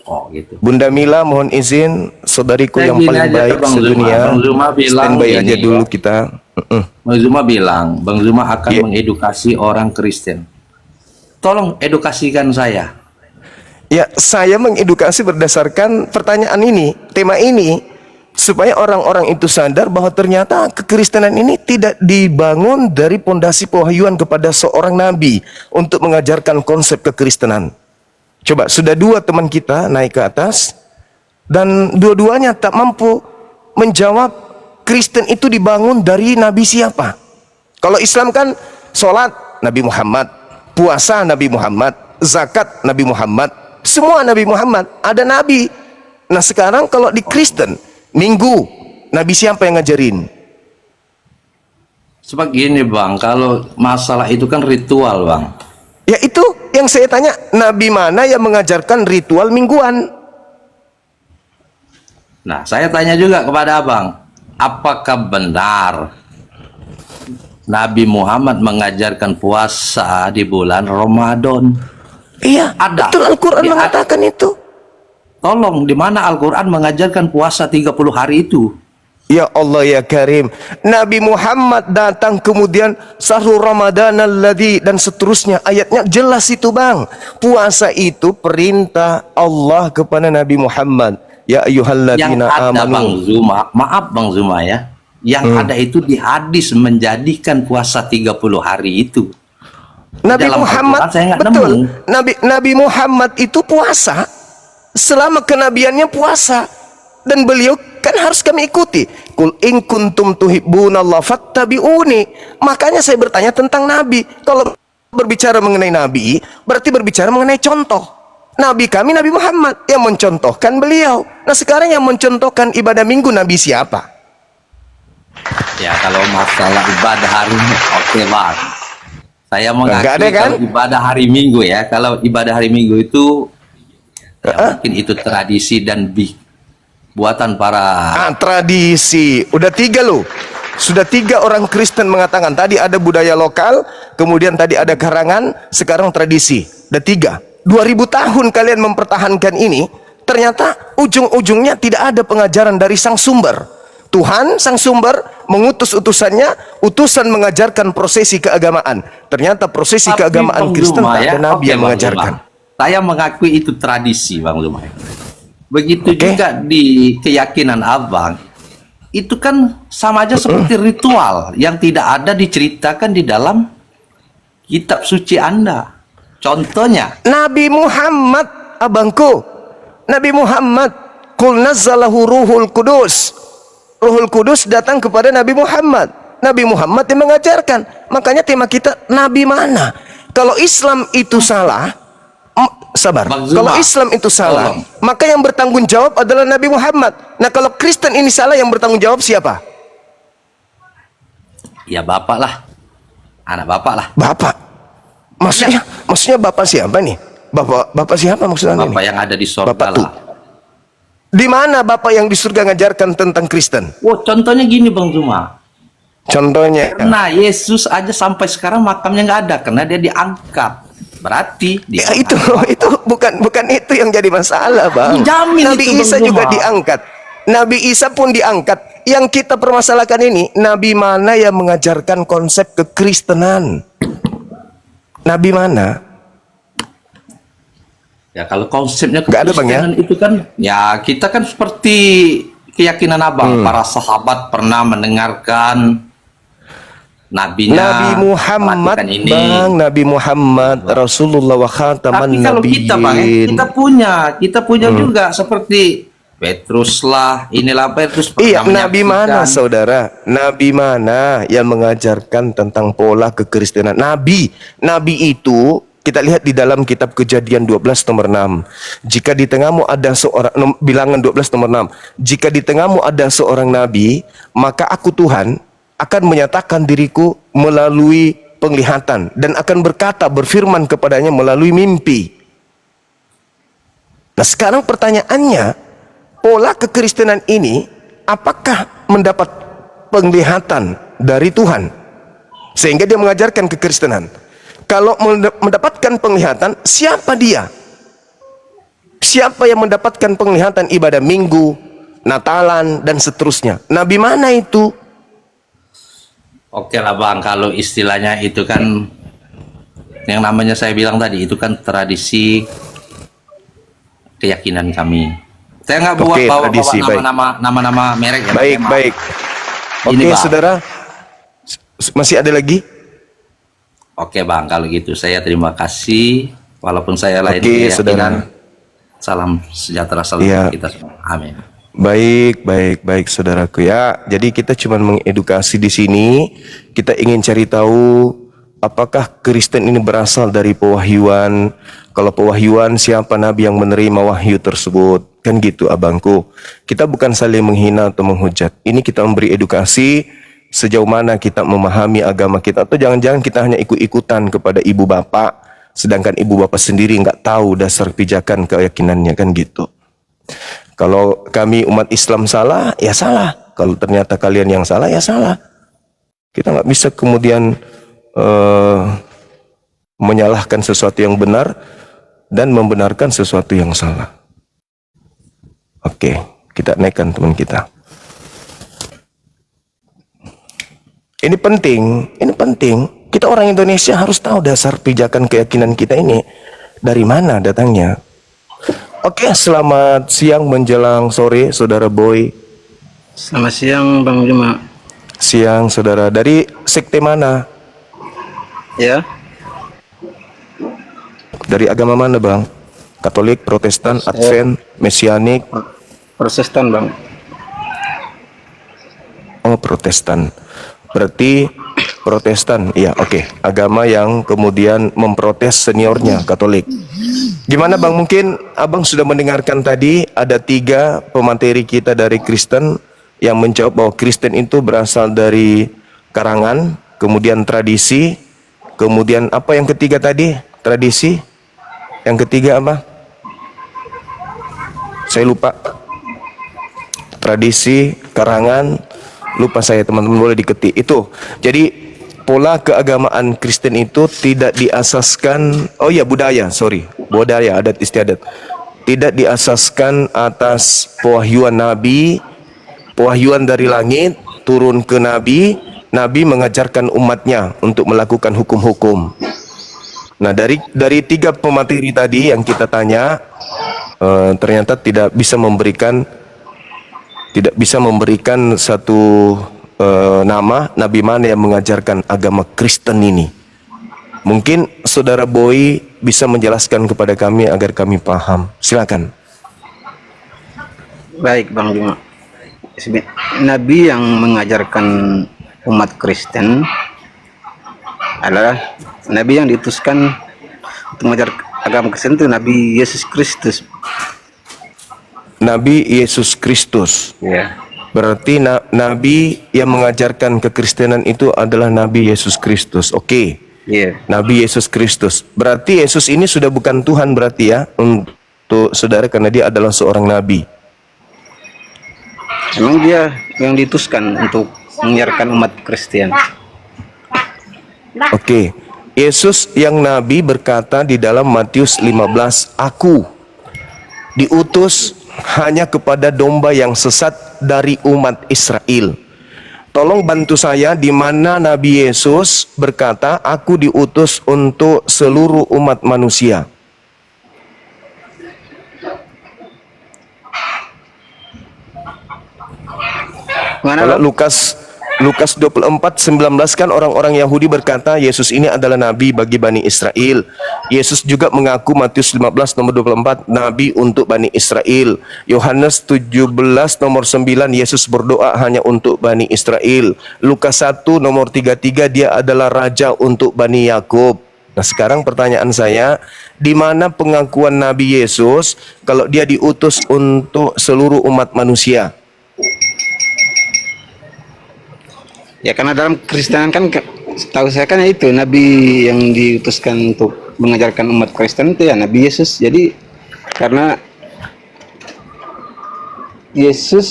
Oh gitu. Bunda Mila mohon izin, saudariku Saya yang gini paling aja baik ke Bang sedunia. Zuma. Bang Zuma bilang Standby gini, aja dulu Bang. kita. Bang Zuma bilang, Bang Zuma akan Iya. mengedukasi orang Kristen. Tolong edukasikan saya. Ya, saya mengedukasi berdasarkan pertanyaan ini, tema ini, supaya orang-orang itu sadar bahwa ternyata kekristenan ini tidak dibangun dari pondasi pewahyuan kepada seorang nabi untuk mengajarkan konsep kekristenan. Coba, sudah dua teman kita naik ke atas dan dua-duanya tak mampu menjawab Kristen itu dibangun dari nabi siapa. Kalau Islam kan sholat Nabi Muhammad, puasa Nabi Muhammad, zakat Nabi Muhammad, semua Nabi Muhammad, ada nabi. Nah sekarang kalau di Kristen, Minggu, nabi siapa yang ngajarin? Sebab gini Bang, kalau masalah itu kan ritual Bang. Ya itu yang saya tanya, nabi mana yang mengajarkan ritual mingguan? Nah, saya tanya juga kepada Abang, apakah benar Nabi Muhammad mengajarkan puasa di bulan Ramadan. Iya, Ada. betul Al-Quran Di- mengatakan itu. Tolong, di mana Al-Quran mengajarkan puasa 30 hari itu? Ya Allah ya Karim, Nabi Muhammad datang kemudian sahur Ramadan alladzi dan seterusnya, ayatnya jelas itu bang. Puasa itu perintah Allah kepada Nabi Muhammad. Ya Yang ayyuhalladzina ada Bang amanu. Zuma, maaf Bang Zuma ya, yang ada itu di hadis menjadikan puasa 30 hari itu. Nabi Dalam Muhammad Al-Quran saya nggak betul. nemu. Nabi Muhammad itu puasa selama kenabiannya puasa, dan beliau kan harus kami ikuti. Kul in kuntum tuhibbunallaha fattabi'uni. Makanya saya bertanya tentang Nabi. Kalau berbicara mengenai Nabi, berarti berbicara mengenai contoh. Nabi kami Nabi Muhammad yang mencontohkan beliau. Nah sekarang yang mencontohkan ibadah minggu Nabi siapa? Ya kalau masalah ibadah hari oke Bang. Saya Nggak ada, mengakui kan? kalau ibadah hari Minggu ya, kalau ibadah hari Minggu itu ya mungkin itu tradisi dan buatan para Tradisi. Udah 3 loh. Sudah 3 orang Kristen mengatakan. Tadi ada budaya lokal, kemudian tadi ada karangan, sekarang tradisi. Udah 3. 2000 tahun kalian mempertahankan ini, ternyata ujung-ujungnya tidak ada pengajaran dari sang sumber. Tuhan sang sumber mengutus utusannya, utusan mengajarkan prosesi keagamaan. Ternyata prosesi Tapi keagamaan Bang Kristen Zuma, tak ada nabi Oke, yang Bang mengajarkan. Zuma. Saya mengakui itu tradisi Bang Zuma. Begitu Oke. juga di keyakinan Abang. Itu kan sama aja seperti ritual yang tidak ada diceritakan di dalam kitab suci Anda. Contohnya, Nabi Muhammad, abangku, Nabi Muhammad, qul nazzalahu ruhul kudus. Ruhul Kudus datang kepada Nabi Muhammad. Nabi Muhammad yang mengajarkan. Makanya tema kita Nabi mana? Kalau Islam itu salah, sabar. Bang Zuma, Kalau Islam itu salah, tolong. maka yang bertanggung jawab adalah Nabi Muhammad. Nah kalau Kristen ini salah, yang bertanggung jawab siapa? ya bapak lah, anak bapak lah, Bapak. Maksudnya bapak siapa nih? Bapak siapa maksudnya bapak ini? yang ada di sorga Bapak lah. tuh. Di mana bapak yang di surga ngajarkan tentang Kristen? Oh, contohnya gini Bang Zuma. Contohnya. Nah, Yesus aja sampai sekarang makamnya nggak ada karena dia diangkat. Berarti dia Ya, itu bukan itu yang jadi masalah, Bang. Dijamin Nabi itu, Bang Isa Zuma. juga diangkat. Nabi Isa pun diangkat. Yang kita permasalahkan ini, nabi mana yang mengajarkan konsep kekristenan? Nabi mana? Ya kalau konsepnya Nggak ada, Bang, ya? kekristenan itu kan ya kita kan seperti keyakinan Abang, para sahabat pernah mendengarkan nabinya Nabi Muhammad, melakukan ini. Bang, Nabi Muhammad, Rasulullah wa khataman Tapi kalau kita Bang, nabiyyin. kita punya juga seperti Petrus lah, inilah Petrus Iya, pernah Nabi menyaksikan. mana saudara? Nabi mana yang mengajarkan tentang pola kekristenan? Nabi itu kita lihat di dalam kitab Kejadian 12 nomor 6. Jika di tengahmu ada seorang, bilangan 12 nomor 6. Jika di tengahmu ada seorang nabi, maka aku Tuhan akan menyatakan diriku melalui penglihatan dan akan berfirman kepadanya melalui mimpi. Nah sekarang pertanyaannya, pola kekristenan ini apakah mendapat penglihatan dari Tuhan sehingga dia mengajarkan kekristenan? Kalau mendapatkan penglihatan, siapa dia? Siapa yang mendapatkan penglihatan ibadah minggu, Natalan dan seterusnya? Nabi mana itu? Oke lah Bang, kalau istilahnya itu kan yang namanya saya bilang tadi itu kan tradisi keyakinan kami. Saya nggak buat Oke, bawa tradisi, baik. nama-nama merek ya. Baik, Bang. baik. Ini, Oke, Bang. saudara. Masih ada lagi? Oke Bang, kalau gitu saya terima kasih. Walaupun saya lain Oke, keyakinan. saudara. Salam sejahtera selalu Iya. untuk kita semua. Amin. Baik, saudaraku ya. Jadi kita cuma mengedukasi di sini. Kita ingin cari tahu apakah Kristen ini berasal dari pewahyuan. Kalau pewahyuan, siapa nabi yang menerima wahyu tersebut? Kan gitu, abangku. Kita bukan saling menghina atau menghujat. Ini kita memberi edukasi sejauh mana kita memahami agama kita, atau jangan-jangan kita hanya ikut-ikutan kepada ibu bapak, sedangkan ibu bapak sendiri nggak tahu dasar pijakan keyakinannya, kan gitu. Kalau kami umat Islam salah, ya salah. Kalau ternyata kalian yang salah, ya salah. Kita nggak bisa kemudian menyalahkan sesuatu yang benar dan membenarkan sesuatu yang salah. Oke, kita naikkan teman kita. Ini penting, ini penting. Kita orang Indonesia harus tahu dasar pijakan keyakinan kita ini dari mana datangnya. Oke, selamat siang menjelang sore, Saudara Boy. Selamat siang Bang Juma. Siang, Saudara. Dari sekte mana? Ya, Dari agama mana, Bang? Katolik, Protestan, Advent, Mesianik? Protestan Bang. Oh, Protestan. Berarti Protestan, iya, oke. Agama yang kemudian memprotes seniornya, Katolik. Gimana Bang, mungkin Abang sudah mendengarkan tadi ada 3 pemateri kita dari Kristen yang menjawab bahwa Kristen itu berasal dari karangan, kemudian tradisi, kemudian apa yang ketiga tadi? Tradisi. Yang ketiga apa? Saya lupa. Tradisi, karangan, lupa saya, teman-teman, boleh diketik. Itu. Jadi pola keagamaan Kristen itu tidak diasaskan, oh ya, budaya, budaya, adat istiadat. Tidak diasaskan atas pewahyuan Nabi, pewahyuan dari langit turun ke Nabi, Nabi mengajarkan umatnya untuk melakukan hukum-hukum. Nah, dari 3 pemateri tadi yang kita tanya, ternyata tidak bisa memberikan satu nama Nabi mana yang mengajarkan agama Kristen ini. Mungkin Saudara Boy bisa menjelaskan kepada kami agar kami paham. Silakan. Baik Bang Juma. Nabi yang mengajarkan umat Kristen adalah Nabi yang diutuskan untuk mengajar agama Kristen itu Nabi Yesus Kristus. Nabi Yesus Kristus. Ya. Berarti Nabi yang mengajarkan kekristenan itu adalah Nabi Yesus Kristus. Oke. Iya. Nabi Yesus Kristus. Berarti Yesus ini sudah bukan Tuhan berarti ya untuk saudara, karena dia adalah seorang nabi. Memang dia yang diutuskan untuk menyiarkan umat Kristen. Oke. Yesus yang nabi berkata di dalam Matius 15, "Aku diutus hanya kepada domba yang sesat dari umat Israel." Tolong bantu saya di mana Nabi Yesus berkata, "Aku diutus untuk seluruh umat manusia." Kalau Lukas 24:19 kan orang-orang Yahudi berkata Yesus ini adalah nabi bagi Bani Israel. Yesus juga mengaku Matius 15 nomor 24 nabi untuk Bani Israel. Yohanes 17 nomor 9 Yesus berdoa hanya untuk Bani Israel. Lukas 1 nomor 33 dia adalah raja untuk Bani Yakub. Nah, sekarang pertanyaan saya, di mana pengakuan Nabi Yesus kalau dia diutus untuk seluruh umat manusia? Ya karena dalam Kristenan kan setahu saya kan itu Nabi yang diutuskan untuk mengajarkan umat Kristen itu ya Nabi Yesus. Jadi karena Yesus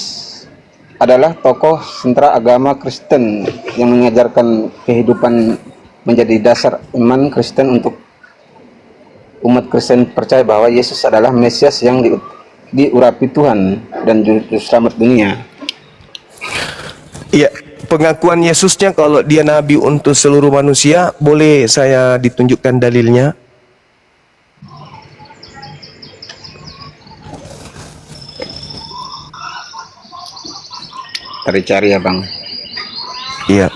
adalah tokoh sentra agama Kristen yang mengajarkan kehidupan menjadi dasar iman Kristen untuk umat Kristen percaya bahwa Yesus adalah Mesias yang diurapi Tuhan dan juru selamat dunia. Iya, pengakuan Yesusnya kalau dia nabi untuk seluruh manusia, boleh saya ditunjukkan dalilnya? Cari-cari ya Bang. Iya.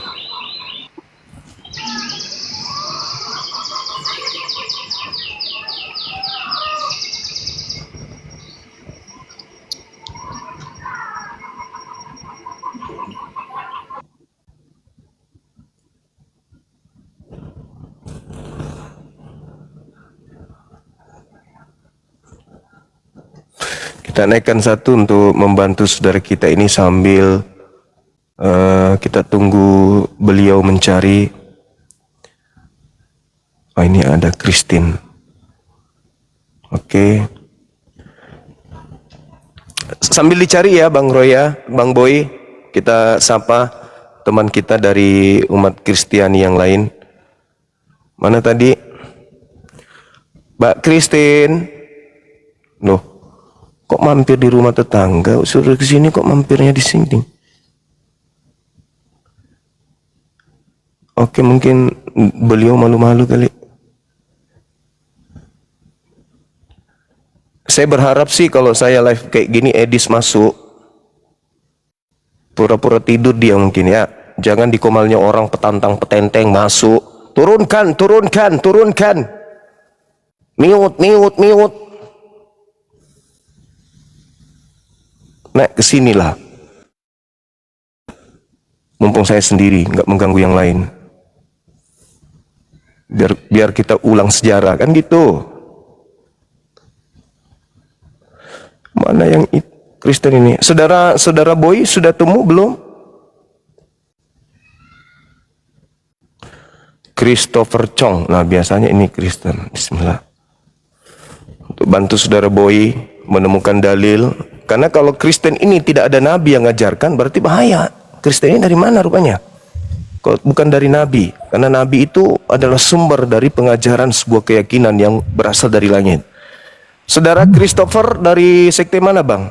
Kita naikkan satu untuk membantu saudara kita ini sambil kita tunggu beliau mencari. Oh, ini ada Christine. Oke. Sambil dicari ya Bang Roy ya, Bang Boy, kita sapa teman kita dari umat Kristiani yang lain. Mana tadi? Mbak Kristin. Loh, kok mampir di rumah tetangga? Suruh ke sini kok mampirnya di sini? Oke, mungkin beliau malu-malu kali. Saya berharap sih kalau saya live kayak gini Edis masuk. Pura-pura tidur dia mungkin ya. Jangan di komalnya orang petantang petenteng masuk. Turunkan, turunkan, turunkan. Mute, mute, mute. Naik ke sinilah. Mumpung saya sendiri, nggak mengganggu yang lain. Biar kita ulang sejarah kan gitu. Mana yang Kristen ini? Saudara Boy sudah temu belum? Christopher Chong. Nah, biasanya ini Kristen. Bismillah. Untuk bantu saudara Boy menemukan dalil. Karena kalau Kristen ini tidak ada nabi yang ngajarkan, berarti bahaya. Kristen ini dari mana rupanya? Kalau bukan dari nabi. Karena nabi itu adalah sumber dari pengajaran sebuah keyakinan yang berasal dari langit. Saudara Christopher dari sekte mana, Bang?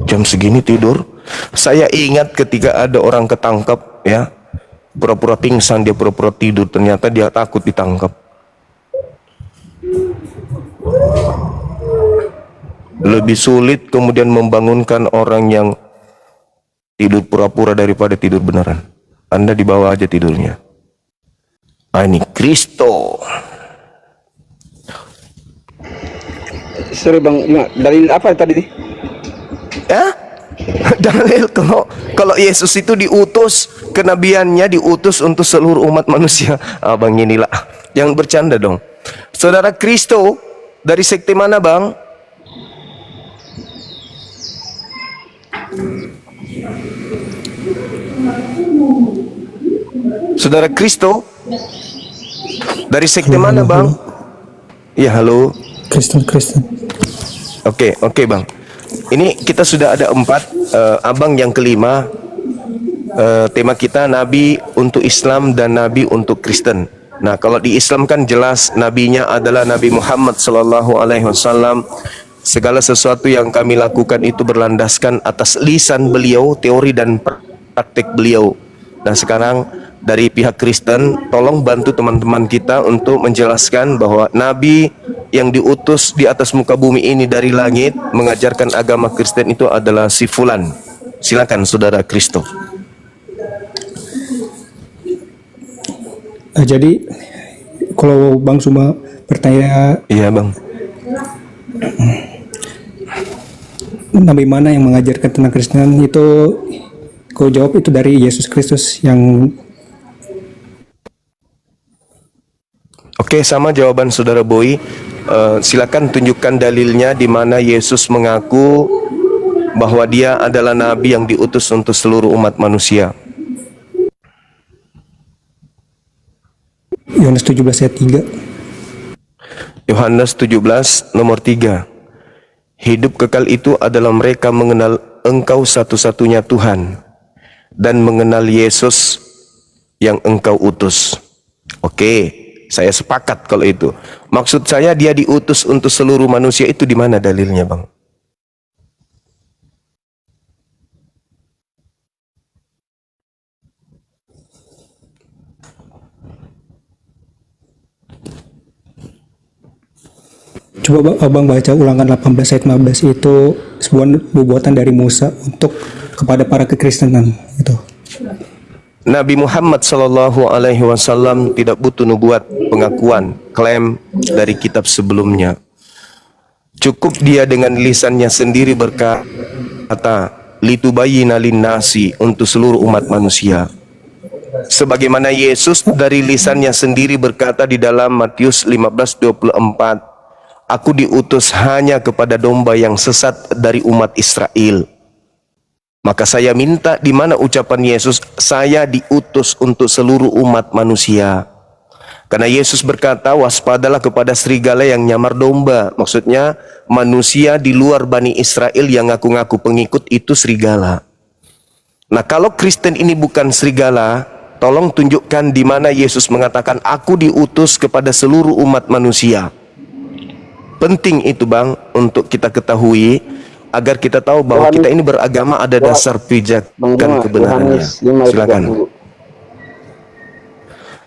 Jam segini tidur. Saya ingat ketika ada orang ketangkep ya, pura-pura pingsan, dia pura-pura tidur, ternyata dia takut ditangkap. Lebih sulit kemudian membangunkan orang yang tidur pura-pura daripada tidur beneran. Anda dibawa aja tidurnya. Ah, ini Kristo. Sorry Bang, dalil apa tadi? Ya? Dalil kalau Yesus itu diutus, kenabiannya diutus untuk seluruh umat manusia. Abang inilah yang bercanda dong. Saudara Kristo dari sekte mana, Bang? Saudara Kristo dari sekte mana, Bang? Ya, halo. Kristen. Oke, Bang. Ini kita sudah ada 4, Abang yang kelima. Tema kita Nabi untuk Islam dan Nabi untuk Kristen. Nah, kalau di Islam kan jelas nabinya adalah Nabi Muhammad sallallahu alaihi wasallam. Segala sesuatu yang kami lakukan itu berlandaskan atas lisan beliau, teori dan praktik beliau. Nah, sekarang dari pihak Kristen, tolong bantu teman-teman kita untuk menjelaskan bahwa Nabi yang diutus di atas muka bumi ini dari langit mengajarkan agama Kristen itu adalah si Fulan. Silakan Saudara Kristo. Jadi kalau Bang Suma bertanya, iya Bang, nabi mana yang mengajarkan tentang Kristen, itu kau jawab itu dari Yesus Kristus yang. Oke, sama jawaban Saudara Boy. Silakan tunjukkan dalilnya di mana Yesus mengaku bahwa dia adalah nabi yang diutus untuk seluruh umat manusia. Yohanes 17 ayat 3. Yohanes 17 nomor 3. Hidup kekal itu adalah mereka mengenal Engkau satu-satunya Tuhan dan mengenal Yesus yang Engkau utus. Oke, saya sepakat kalau itu. Maksud saya dia diutus untuk seluruh manusia itu di mana dalilnya, Bang? Coba Abang baca Ulangan 18 ayat 15, itu sebuah nubuatan dari Musa untuk kepada para kekristenan itu. Nabi Muhammad sallallahu alaihi wasallam tidak butuh nubuat, pengakuan, klaim dari kitab sebelumnya. Cukup dia dengan lisannya sendiri berkata, litubayyina linnasi, untuk seluruh umat manusia. Sebagaimana Yesus dari lisannya sendiri berkata di dalam Matius 15:24, Aku diutus hanya kepada domba yang sesat dari umat Israel. Maka saya minta, di mana ucapan Yesus, saya diutus untuk seluruh umat manusia. Karena Yesus berkata, waspadalah kepada serigala yang nyamar domba. Maksudnya manusia di luar Bani Israel yang ngaku-ngaku pengikut itu serigala. Nah, kalau Kristen ini bukan serigala, tolong tunjukkan di mana Yesus mengatakan, aku diutus kepada seluruh umat manusia. Penting itu Bang, untuk kita ketahui, agar kita tahu bahwa kita ini beragama ada dasar pijakan kebenarannya. Silakan.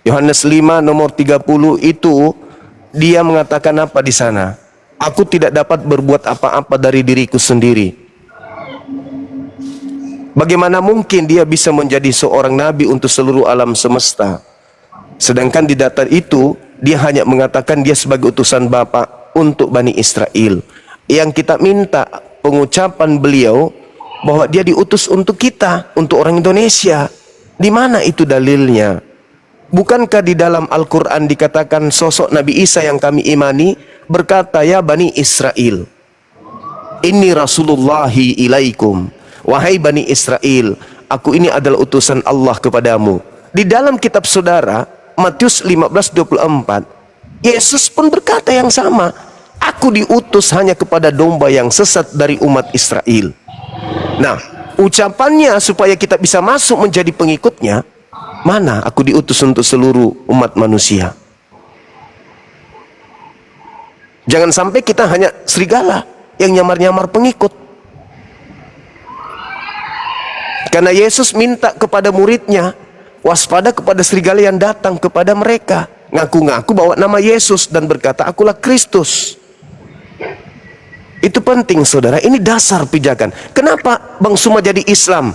Yohanes 5 nomor 30 itu dia mengatakan apa di sana? Aku tidak dapat berbuat apa-apa dari diriku sendiri. Bagaimana mungkin dia bisa menjadi seorang nabi untuk seluruh alam semesta? Sedangkan di data itu dia hanya mengatakan dia sebagai utusan Bapa untuk Bani Israel. Yang kita minta pengucapan beliau bahwa dia diutus untuk kita, untuk orang Indonesia. Di mana itu dalilnya? Bukankah di dalam Al-Quran dikatakan sosok Nabi Isa yang kami imani berkata, ya Bani Israel, inni Rasulullahi ilaikum, wahai Bani Israel, aku ini adalah utusan Allah kepadamu. Di dalam kitab saudara Matius 15:24, Yesus pun berkata yang sama, aku diutus hanya kepada domba yang sesat dari umat Israel. Nah, ucapannya supaya kita bisa masuk menjadi pengikutnya, mana aku diutus untuk seluruh umat manusia. Jangan sampai kita hanya serigala yang nyamar-nyamar pengikut. Karena Yesus minta kepada muridnya, waspada kepada serigala yang datang kepada mereka, ngaku-ngaku bawa nama Yesus dan berkata, akulah Kristus. Itu penting saudara, ini dasar pijakan. Kenapa Bang Suma jadi Islam?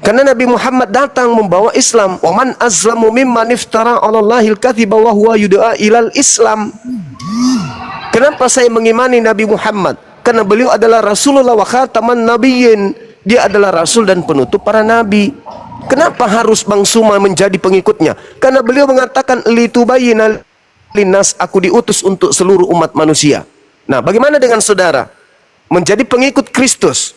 Karena Nabi Muhammad datang membawa Islam. Wa man azlamu mimman iftara 'alallahil kadziba wa huwa yud'a ilal Islam. Kenapa saya mengimani Nabi Muhammad? Karena beliau adalah Rasulullah wa khataman nabiyyin. Dia adalah rasul dan penutup para nabi. Kenapa harus Bang Suma menjadi pengikutnya? Karena beliau mengatakan litubayyina linnas, aku diutus untuk seluruh umat manusia. Nah, bagaimana dengan saudara? Menjadi pengikut Kristus.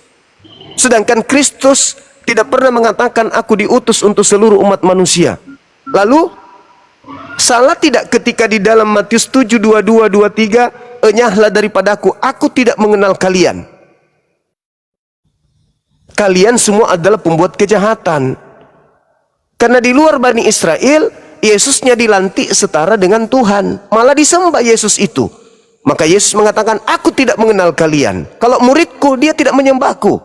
Sedangkan Kristus tidak pernah mengatakan aku diutus untuk seluruh umat manusia. Lalu salah tidak ketika di dalam Matius 7:22-23, enyahlah daripadaku, aku tidak mengenal kalian. Kalian semua adalah pembuat kejahatan. Karena di luar Bani Israel, Yesusnya dilantik setara dengan Tuhan, malah disembah Yesus itu. Maka Yesus mengatakan, aku tidak mengenal kalian. Kalau muridku, dia tidak menyembahku.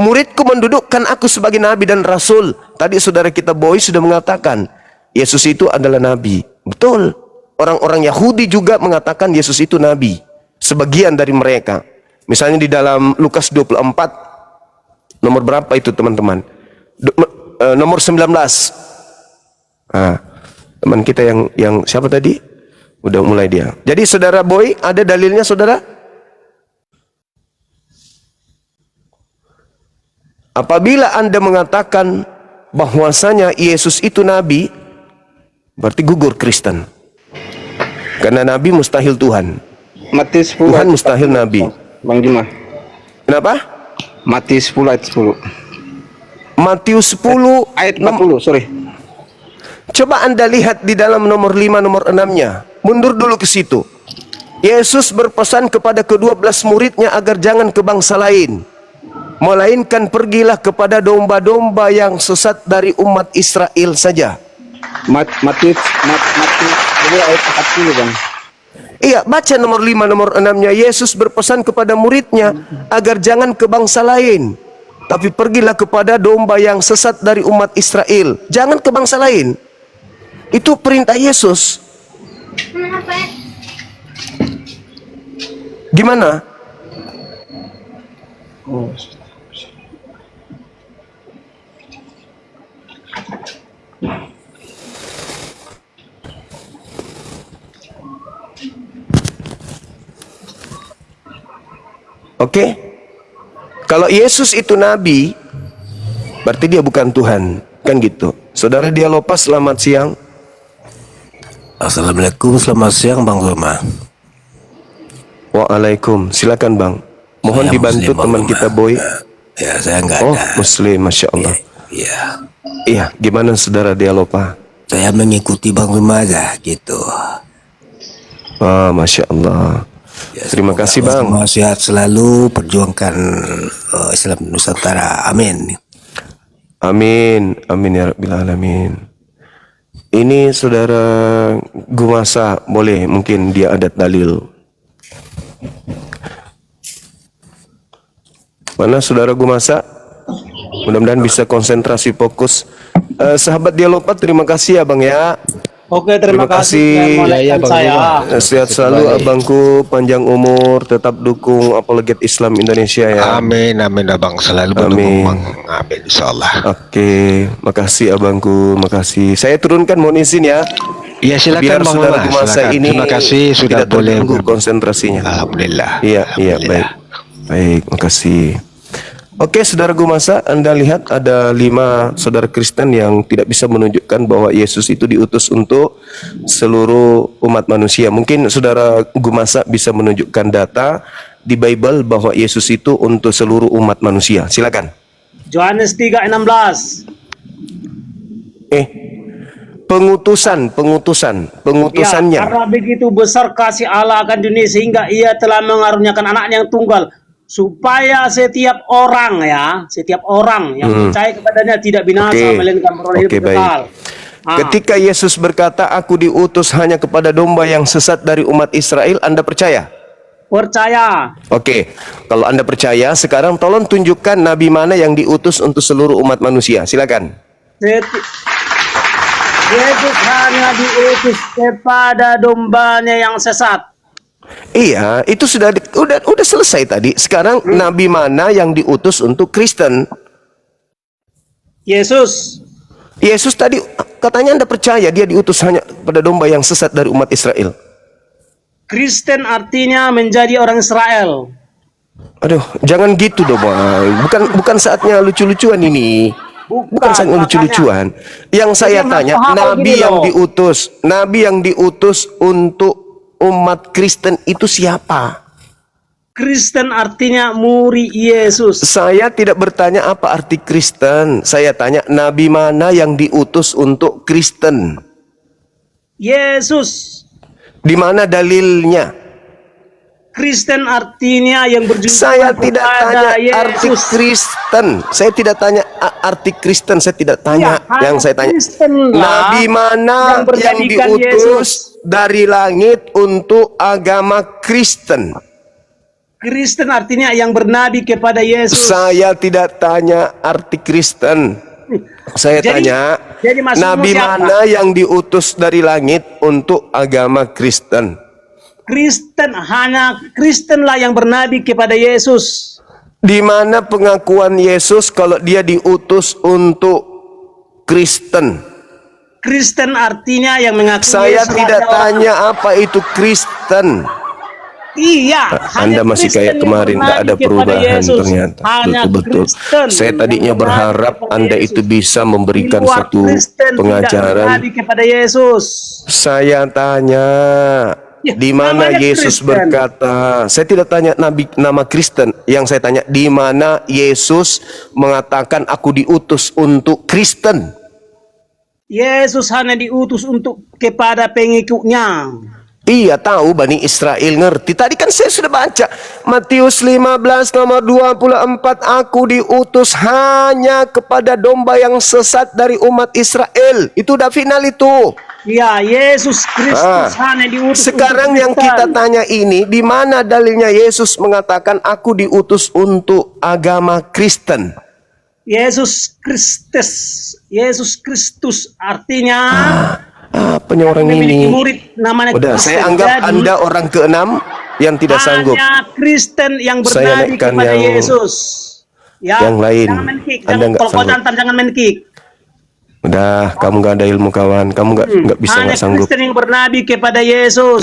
Muridku mendudukkan aku sebagai nabi dan rasul. Tadi saudara kita Boy sudah mengatakan Yesus itu adalah nabi. Betul. Orang-orang Yahudi juga mengatakan Yesus itu nabi. Sebagian dari mereka. Misalnya di dalam Lukas 24 nomor berapa itu teman-teman? Nomor 19. Nah, teman kita yang siapa tadi? Udah mulai dia. Jadi saudara Boy, ada dalilnya saudara? Apabila Anda mengatakan bahwasanya Yesus itu nabi, berarti gugur Kristen. Karena nabi mustahil Tuhan. Matius 10 Tuhan mustahil nabi. Bang Juma. Kenapa? Matius 10 ayat 10. Matius 10 ayat 40, sorry. Coba Anda lihat di dalam nomor 5 nomor 6-nya. Mundur dulu ke situ. Yesus berpesan kepada ke-12 muridnya agar jangan ke bangsa lain, melainkan pergilah kepada domba-domba yang sesat dari umat Israel saja. Matius ayat 40 Bang. Iya, baca nomor 5 nomor 6-nya. Yesus berpesan kepada muridnya agar jangan ke bangsa lain, tapi pergilah kepada domba yang sesat dari umat Israel. Jangan ke bangsa lain. Itu perintah Yesus. Gimana? Oke? Kalau Yesus itu nabi, berarti dia bukan Tuhan, kan gitu. Saudara Dialopas, selamat siang. Assalamualaikum, selamat siang Bang Roma. Waalaikum, silakan Bang. Mohon Saya dibantu Muslim, Bang teman Roma. kita Boy. Ya, saya nggak Oh, ada. Muslim, Masya Allah. Iya. Iya, gimana saudara Dialopa? Saya mengikuti Bang Roma aja gitu. Ah, Masya Allah. Ya, Terima semoga kasih, Bang Bang. Roma sehat selalu, perjuangkan Islam Nusantara. Amin. Amin, amin ya Rabbil Alamin. Ini saudara Gumasa, boleh mungkin dia ada dalil. Mana saudara Gumasa? Mudah-mudahan bisa konsentrasi fokus. Sahabat Dialopa, terima kasih ya Bang ya. Oke, terima kasih. Sehat selalu abangku, panjang umur, tetap dukung apologet Islam Indonesia ya. Amin, amin abang selalu Amin. Amin, insyaallah. Oke, makasih abangku, makasih. Saya turunkan, mohon izin ya. Ya silakan Biar Bang saudara Roma. Gumasa Silakan. ini Terima kasih sudah tidak boleh. terganggu konsentrasinya. Alhamdulillah. Iya, iya, Alhamdulillah. baik, makasih. Oke, saudara Gumasa, Anda lihat ada 5 saudara Kristen yang tidak bisa menunjukkan bahwa Yesus itu diutus untuk seluruh umat manusia. Mungkin saudara Gumasa bisa menunjukkan data di Bible bahwa Yesus itu untuk seluruh umat manusia. Silakan. Yohanes 3:16. Pengutusannya. Karena begitu besar kasih Allah akan dunia sehingga Ia telah mengaruniakan anaknya yang tunggal supaya setiap orang yang percaya kepadanya tidak binasa melainkan beroleh hidup kekal. Ketika Yesus berkata, "Aku diutus hanya kepada domba yang sesat dari umat Israel," Anda percaya? Percaya. Oke, kalau Anda percaya, sekarang tolong tunjukkan nabi mana yang diutus untuk seluruh umat manusia. Silakan. Yesus hanya diutus kepada dombanya yang sesat. Iya, itu sudah selesai tadi. Sekarang nabi mana yang diutus untuk Kristen? Yesus. Yesus tadi katanya Anda percaya dia diutus hanya pada domba yang sesat dari umat Israel. Kristen artinya menjadi orang Israel. Aduh, jangan gitu dong, Bang. Bukan saatnya lucu-lucuan ini. Bukan saatnya lucu-lucuan. Yang saya tanya, nabi yang diutus untuk umat Kristen itu siapa? Kristen artinya murid Yesus. Saya tidak bertanya apa arti Kristen. Saya tanya nabi mana yang diutus untuk Kristen? Yesus. Di mana dalilnya? Kristen artinya yang berjumpa. Saya tidak tanya arti Kristen. Saya tidak tanya arti Kristen. Saya tidak tanya. Yang saya tanya, nabi mana yang diutus dari langit untuk agama Kristen? Kristen artinya yang bernabi kepada Yesus. Saya tidak tanya arti Kristen. Saya tanya, nabi mana yang diutus dari langit untuk agama Kristen? Kristenlah yang bernabi kepada Yesus. Di mana pengakuan Yesus kalau dia diutus untuk Kristen? Kristen artinya yang mengaku Saya Yesus tidak tanya apa itu Kristen. Iya, Anda masih kayak kemarin, tidak ada perubahan ternyata. Betul-betul. Saya tadinya berharap Anda itu bisa memberikan satu pengajaran. Kepada Yesus. Saya tanya, di mana Yesus berkata? Saya tidak tanya nama Kristen. Yang saya tanya, di mana Yesus mengatakan aku diutus untuk Kristen? Yesus hanya diutus untuk kepada pengikutnya. Iya, tahu Bani Israel ngerti. Tadi kan saya sudah baca Matius 15 nomor 24, aku diutus hanya kepada domba yang sesat dari umat Israel. Itu udah final itu. Ya, Yesus Kristus hanya diutus. Sekarang yang kita tanya ini, di mana dalilnya Yesus mengatakan aku diutus untuk agama Kristen? Yesus Kristus artinya apanya orang ini? Murid namanya udah, Kristen. saya anggap Anda orang ke-6 yang tidak sanggup. Hanya Kristen yang bernabi kepada Yesus. Ya, yang lain. Jangan main kick. Anda nggak sanggup. Jangan main kick. Udah, kamu nggak ada ilmu kawan. Kamu nggak bisa, nggak sanggup. Kristen yang bernabi kepada Yesus.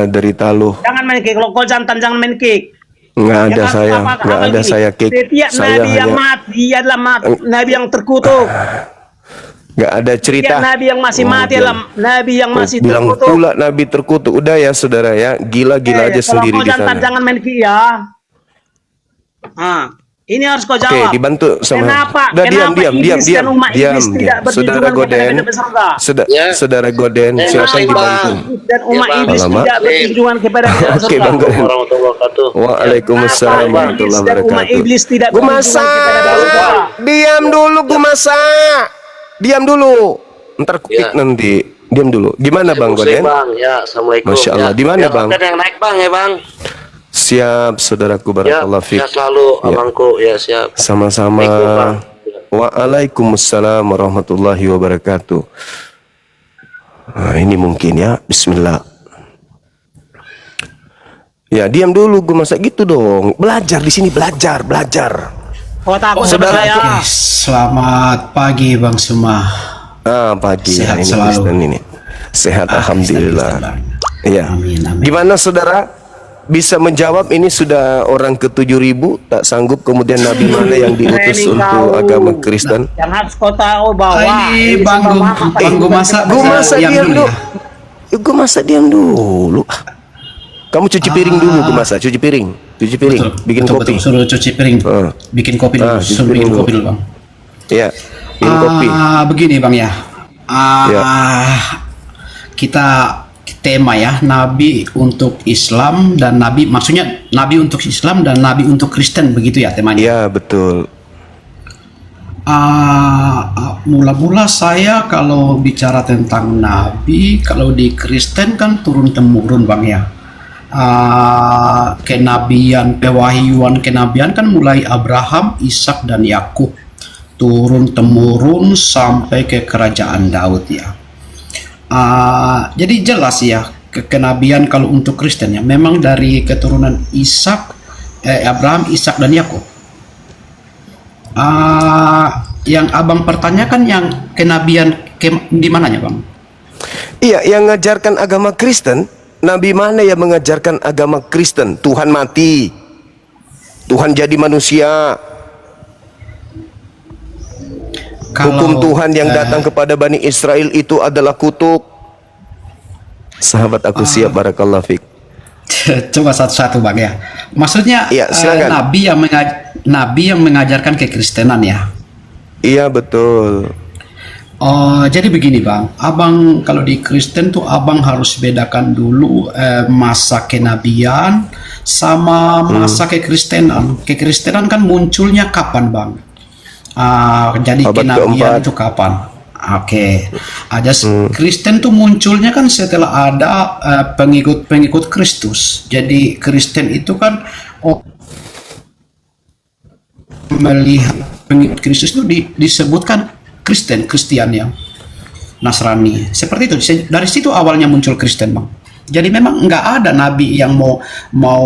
Derita lu. Jangan main kick. Kalau kau jantan jangan main kick. Nggak ada saya, nggak ada saya kick. Setiap nabi yang mati adalah nabi yang terkutuk. Nggak ada cerita. Nabi yang masih mati adalah nabi yang masih bilang terkutuk. Pula nabi terkutuk. Udah ya saudara ya, gila-gila aja sendiri di sana. Jangan main kick ya. Ini harus kau Oke, jawab. dibantu sama. Kenapa? Dah, diam, Kenapa diam, diam, iblis diam, dan umat diam, iblis tidak diam. Saudara berjunjungan kepada Goden, kita beserta? Saudara Goden, silakan dibantu. Dan umat iblis Alamak. tidak berjunjungan kepada kita beserta. Oke, Bang Goden. Waalaikumsalam warahmatullahi Dan umat wabarakatuh. iblis tidak Gumasa, berjunjungan kepada kita beserta. diam dulu Gumasa. Diam dulu. Ntar kupik nanti. Diam dulu. Gimana Bang Goden? Ya, assalamualaikum. Masya Allah. Di mana Bang? Yang naik Bang ya Bang. Siap, saudaraku barakallahu fiik. Ya selalu abangku ya siap. Sama-sama. Waalaikumsalam warahmatullahi wabarakatuh. Nah, ini mungkin ya. Bismillah. Ya, diam dulu gue masa gitu dong. Belajar di sini, belajar. Saudara, Selamat pagi Bang Suma. Pagi. Sehat Ini selalu. Kristen ini. Sehat alhamdulillah. Bang. Iya. Amin. Gimana saudara? Bisa menjawab ini sudah orang ke-7.000 tak sanggup, kemudian nabi mana yang diutus Ini untuk kau. agama Kristen? yang harus kau tahu bahwa Ini iblis Bang dan Gum- umat Bang Gumasa Gue bisa masa diam diam dulu dulu. ya? Gue masa diam dulu. Kamu cuci piring dulu, gue masa cuci piring, bikin kopi. Betul, suruh cuci piring. Bikin kopi dulu, cuci suruh piring bikin dulu. kopi dulu Bang. Ya, bikin kopi. Begini Bang ya. Ya. Kita tema ya, nabi untuk Islam dan nabi, maksudnya nabi untuk Islam dan nabi untuk Kristen, begitu ya temanya? Ya, betul. Mula-mula saya kalau bicara tentang nabi, kalau di Kristen kan turun temurun Bang ya. Kenabian, pewahyuan kenabian kan mulai Abraham, Ishak dan Yakub, turun temurun sampai ke kerajaan Daud ya. Jadi jelas ya, kenabian kalau untuk Kristen ya memang dari keturunan Abraham, Ishak dan Yakub. Yang abang pertanyakan yang kenabian di mananya Bang? Iya, yang mengajarkan agama Kristen, nabi mana yang mengajarkan agama Kristen? Tuhan mati, Tuhan jadi manusia. Hukum Tuhan yang datang kepada Bani Israel itu adalah kutuk. Sahabat aku siap, barakallahu fiik. Coba satu-satu Bang ya. Maksudnya silakan. nabi yang mengajarkan kekristenan ya. Iya betul. Jadi begini Bang, abang kalau di Kristen tuh abang harus bedakan dulu masa kenabian sama masa kekristenan. Kekristenan kan munculnya kapan Bang? Jadi Abad kenabian keempat. itu kapan? Oke, ada Kristen tuh munculnya kan setelah ada pengikut Kristus. Jadi Kristen itu kan melihat pengikut Kristus itu disebutkan Kristian yang Nasrani. Seperti itu. Dari situ awalnya muncul Kristen Bang. Jadi memang nggak ada nabi yang mau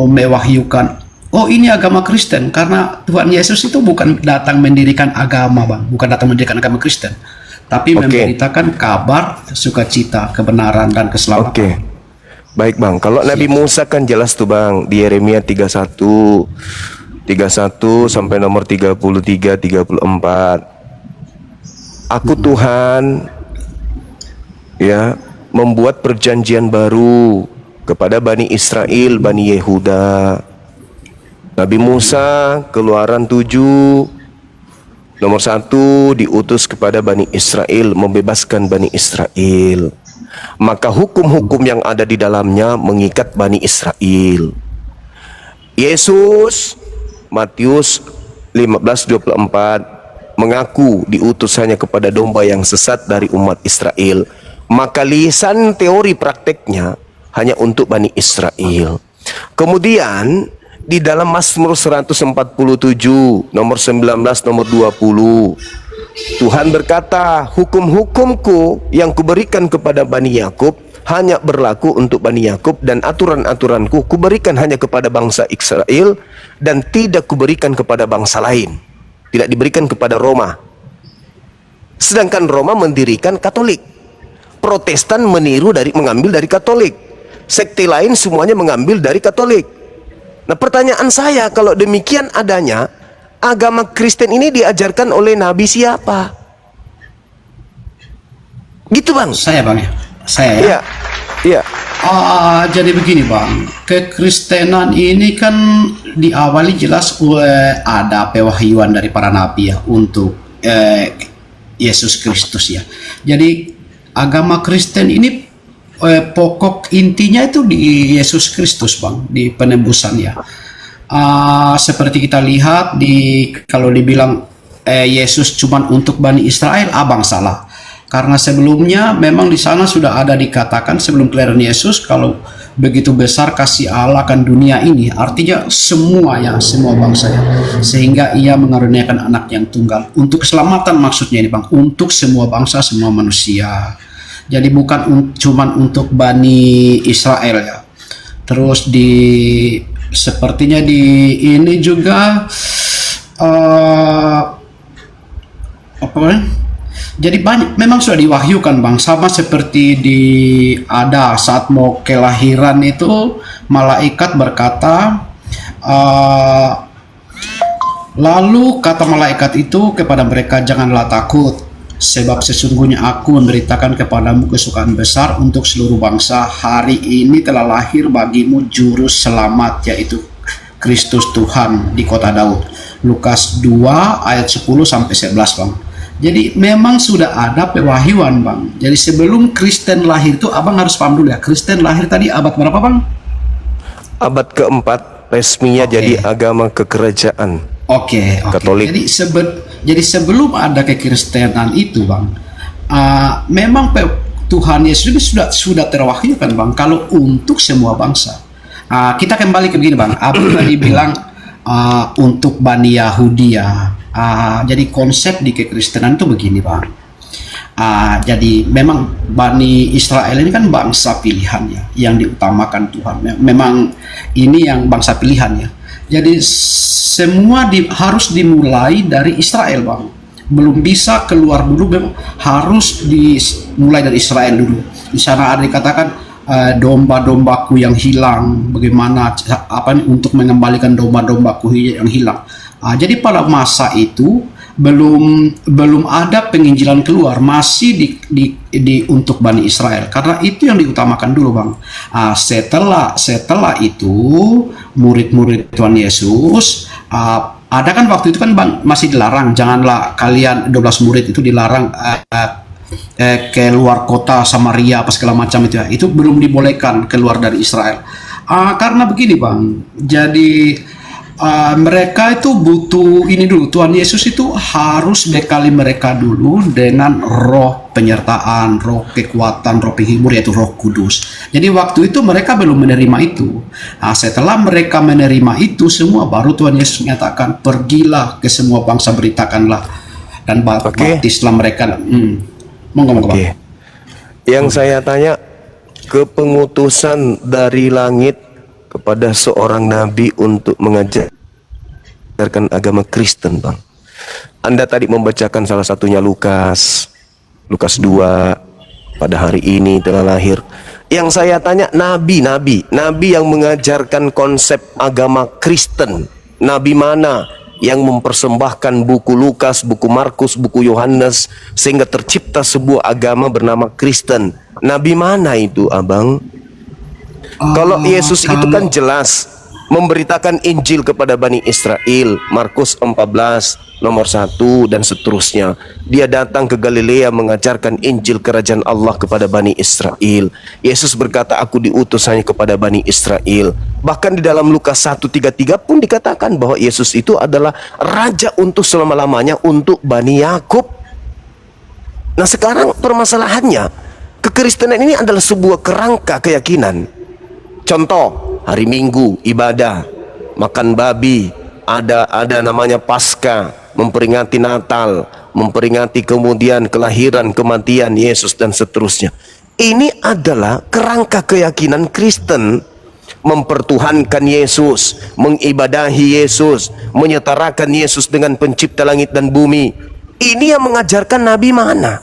mewahyukan, oh ini agama Kristen, karena Tuhan Yesus itu bukan datang mendirikan agama Bang, bukan datang mendirikan agama Kristen, tapi memberitakan kabar sukacita, kebenaran dan keselamatan. Oke. Baik Bang, kalau Nabi Musa kan jelas tuh Bang, di Yeremia 31 sampai nomor 33 34. Aku Tuhan ya membuat perjanjian baru kepada Bani Israel, Bani Yehuda. Nabi Musa Keluaran 7 nomor 1 diutus kepada Bani Israel, membebaskan Bani Israel. Maka hukum-hukum yang ada di dalamnya mengikat Bani Israel. Yesus Matius 15:24 mengaku diutus hanya kepada domba yang sesat dari umat Israel. Maka lisan teori prakteknya hanya untuk Bani Israel. Kemudian di dalam Mazmur 147 nomor 19 nomor 20 Tuhan berkata, hukum-hukumku yang kuberikan kepada Bani Yakub hanya berlaku untuk Bani Yakub, dan aturan-aturanku kuberikan hanya kepada bangsa Israel dan tidak kuberikan kepada bangsa lain. Tidak diberikan kepada Roma. Sedangkan Roma mendirikan Katolik. Protestan mengambil dari Katolik. Sekte lain semuanya mengambil dari Katolik. Nah, pertanyaan saya, kalau demikian adanya, agama Kristen ini diajarkan oleh Nabi siapa? Gitu Bang. Saya Bang ya. Saya ya. Iya. Iya. Jadi begini Bang, kekristenan ini kan diawali jelas ada pewahyuan dari para nabi ya untuk Yesus Kristus ya. Jadi agama Kristen ini pokok intinya itu di Yesus Kristus Bang, di penebusan ya. Seperti kita lihat kalau dibilang Yesus cuman untuk Bani Israel, abang salah. Karena sebelumnya memang di sana sudah ada dikatakan sebelum kelahiran Yesus, kalau begitu besar kasih Allah akan dunia ini, artinya semua bangsa ya, sehingga ia mengaruniakan anak yang tunggal untuk keselamatan, maksudnya ini Bang, untuk semua bangsa, semua manusia. Jadi bukan cuman untuk Bani Israel ya. Terus sepertinya di ini juga jadi banyak memang sudah diwahyukan Bang, sama seperti ada saat mau kelahiran itu malaikat berkata, lalu kata malaikat itu kepada mereka, janganlah takut, sebab sesungguhnya aku memberitakan kepadamu kesukaan besar untuk seluruh bangsa. Hari ini telah lahir bagimu juru selamat, yaitu Kristus Tuhan di kota Daud. Lukas 2 ayat 10 sampai 11 Bang. Jadi memang sudah ada pewahyuan Bang. Jadi sebelum Kristen lahir itu, abang harus paham dulu ya, Kristen lahir tadi abad berapa Bang? Abad keempat, resminya jadi agama kekerajaan. Katolik. Jadi sebelum ada kekristenan itu Bang, memang Tuhan Yesus ini sudah terwahyukan Bang, kalau untuk semua bangsa. Kita kembali ke begini Bang, abang tadi bilang untuk Bani Yahudi ya. Jadi konsep di kekristenan itu begini Bang. Jadi memang Bani Israel ini kan bangsa pilihannya yang diutamakan Tuhan. Memang ini yang bangsa pilihannya. Jadi semua harus dimulai dari Israel Bang. Belum bisa keluar dulu, harus dimulai dari Israel dulu. Di sana ada dikatakan domba-dombaku yang hilang, bagaimana untuk mengembalikan domba-dombaku yang hilang. Jadi pada masa itu belum ada penginjilan keluar, masih untuk Bani Israel, karena itu yang diutamakan dulu Bang. Setelah itu murid-murid Tuhan Yesus ada kan waktu itu kan Bang masih dilarang, janganlah kalian 12 murid itu dilarang ke luar kota Samaria apa segala macam itu ya. Itu belum dibolehkan keluar dari Israel. Karena begini Bang, jadi mereka itu butuh ini dulu, Tuhan Yesus itu harus bekali mereka dulu dengan roh penyertaan, roh kekuatan, roh penghibur, yaitu Roh Kudus. Jadi waktu itu mereka belum menerima itu. Setelah mereka menerima itu semua, baru Tuhan Yesus menyatakan, pergilah ke semua bangsa, beritakanlah dan baptislah mereka. Monggo. Yang saya tanya, kepengutusan dari langit kepada seorang nabi untuk mengajarkan agama Kristen Bang. Anda tadi membacakan salah satunya Lukas 2, pada hari ini telah lahir. Yang saya tanya, nabi yang mengajarkan konsep agama Kristen, nabi mana yang mempersembahkan buku Lukas, buku Markus, buku Yohanes sehingga tercipta sebuah agama bernama Kristen? Nabi mana itu abang? Kalau Yesus itu kan jelas memberitakan Injil kepada Bani Israel, Markus 14 nomor 1 dan seterusnya. Dia datang ke Galilea mengajarkan Injil kerajaan Allah kepada Bani Israel. Yesus berkata, aku diutus hanya kepada Bani Israel. Bahkan di dalam Lukas 1:33 pun dikatakan bahwa Yesus itu adalah raja untuk selama-lamanya untuk Bani Yakub. Nah sekarang permasalahannya, kekristenan ini adalah sebuah kerangka keyakinan. Contoh, hari Minggu ibadah, makan babi, ada namanya Paskah, memperingati Natal, memperingati kemudian kelahiran, kematian Yesus dan seterusnya. Ini adalah kerangka keyakinan Kristen, mempertuhankan Yesus, mengibadahi Yesus, menyetarakan Yesus dengan pencipta langit dan bumi. Ini yang mengajarkan nabi mana?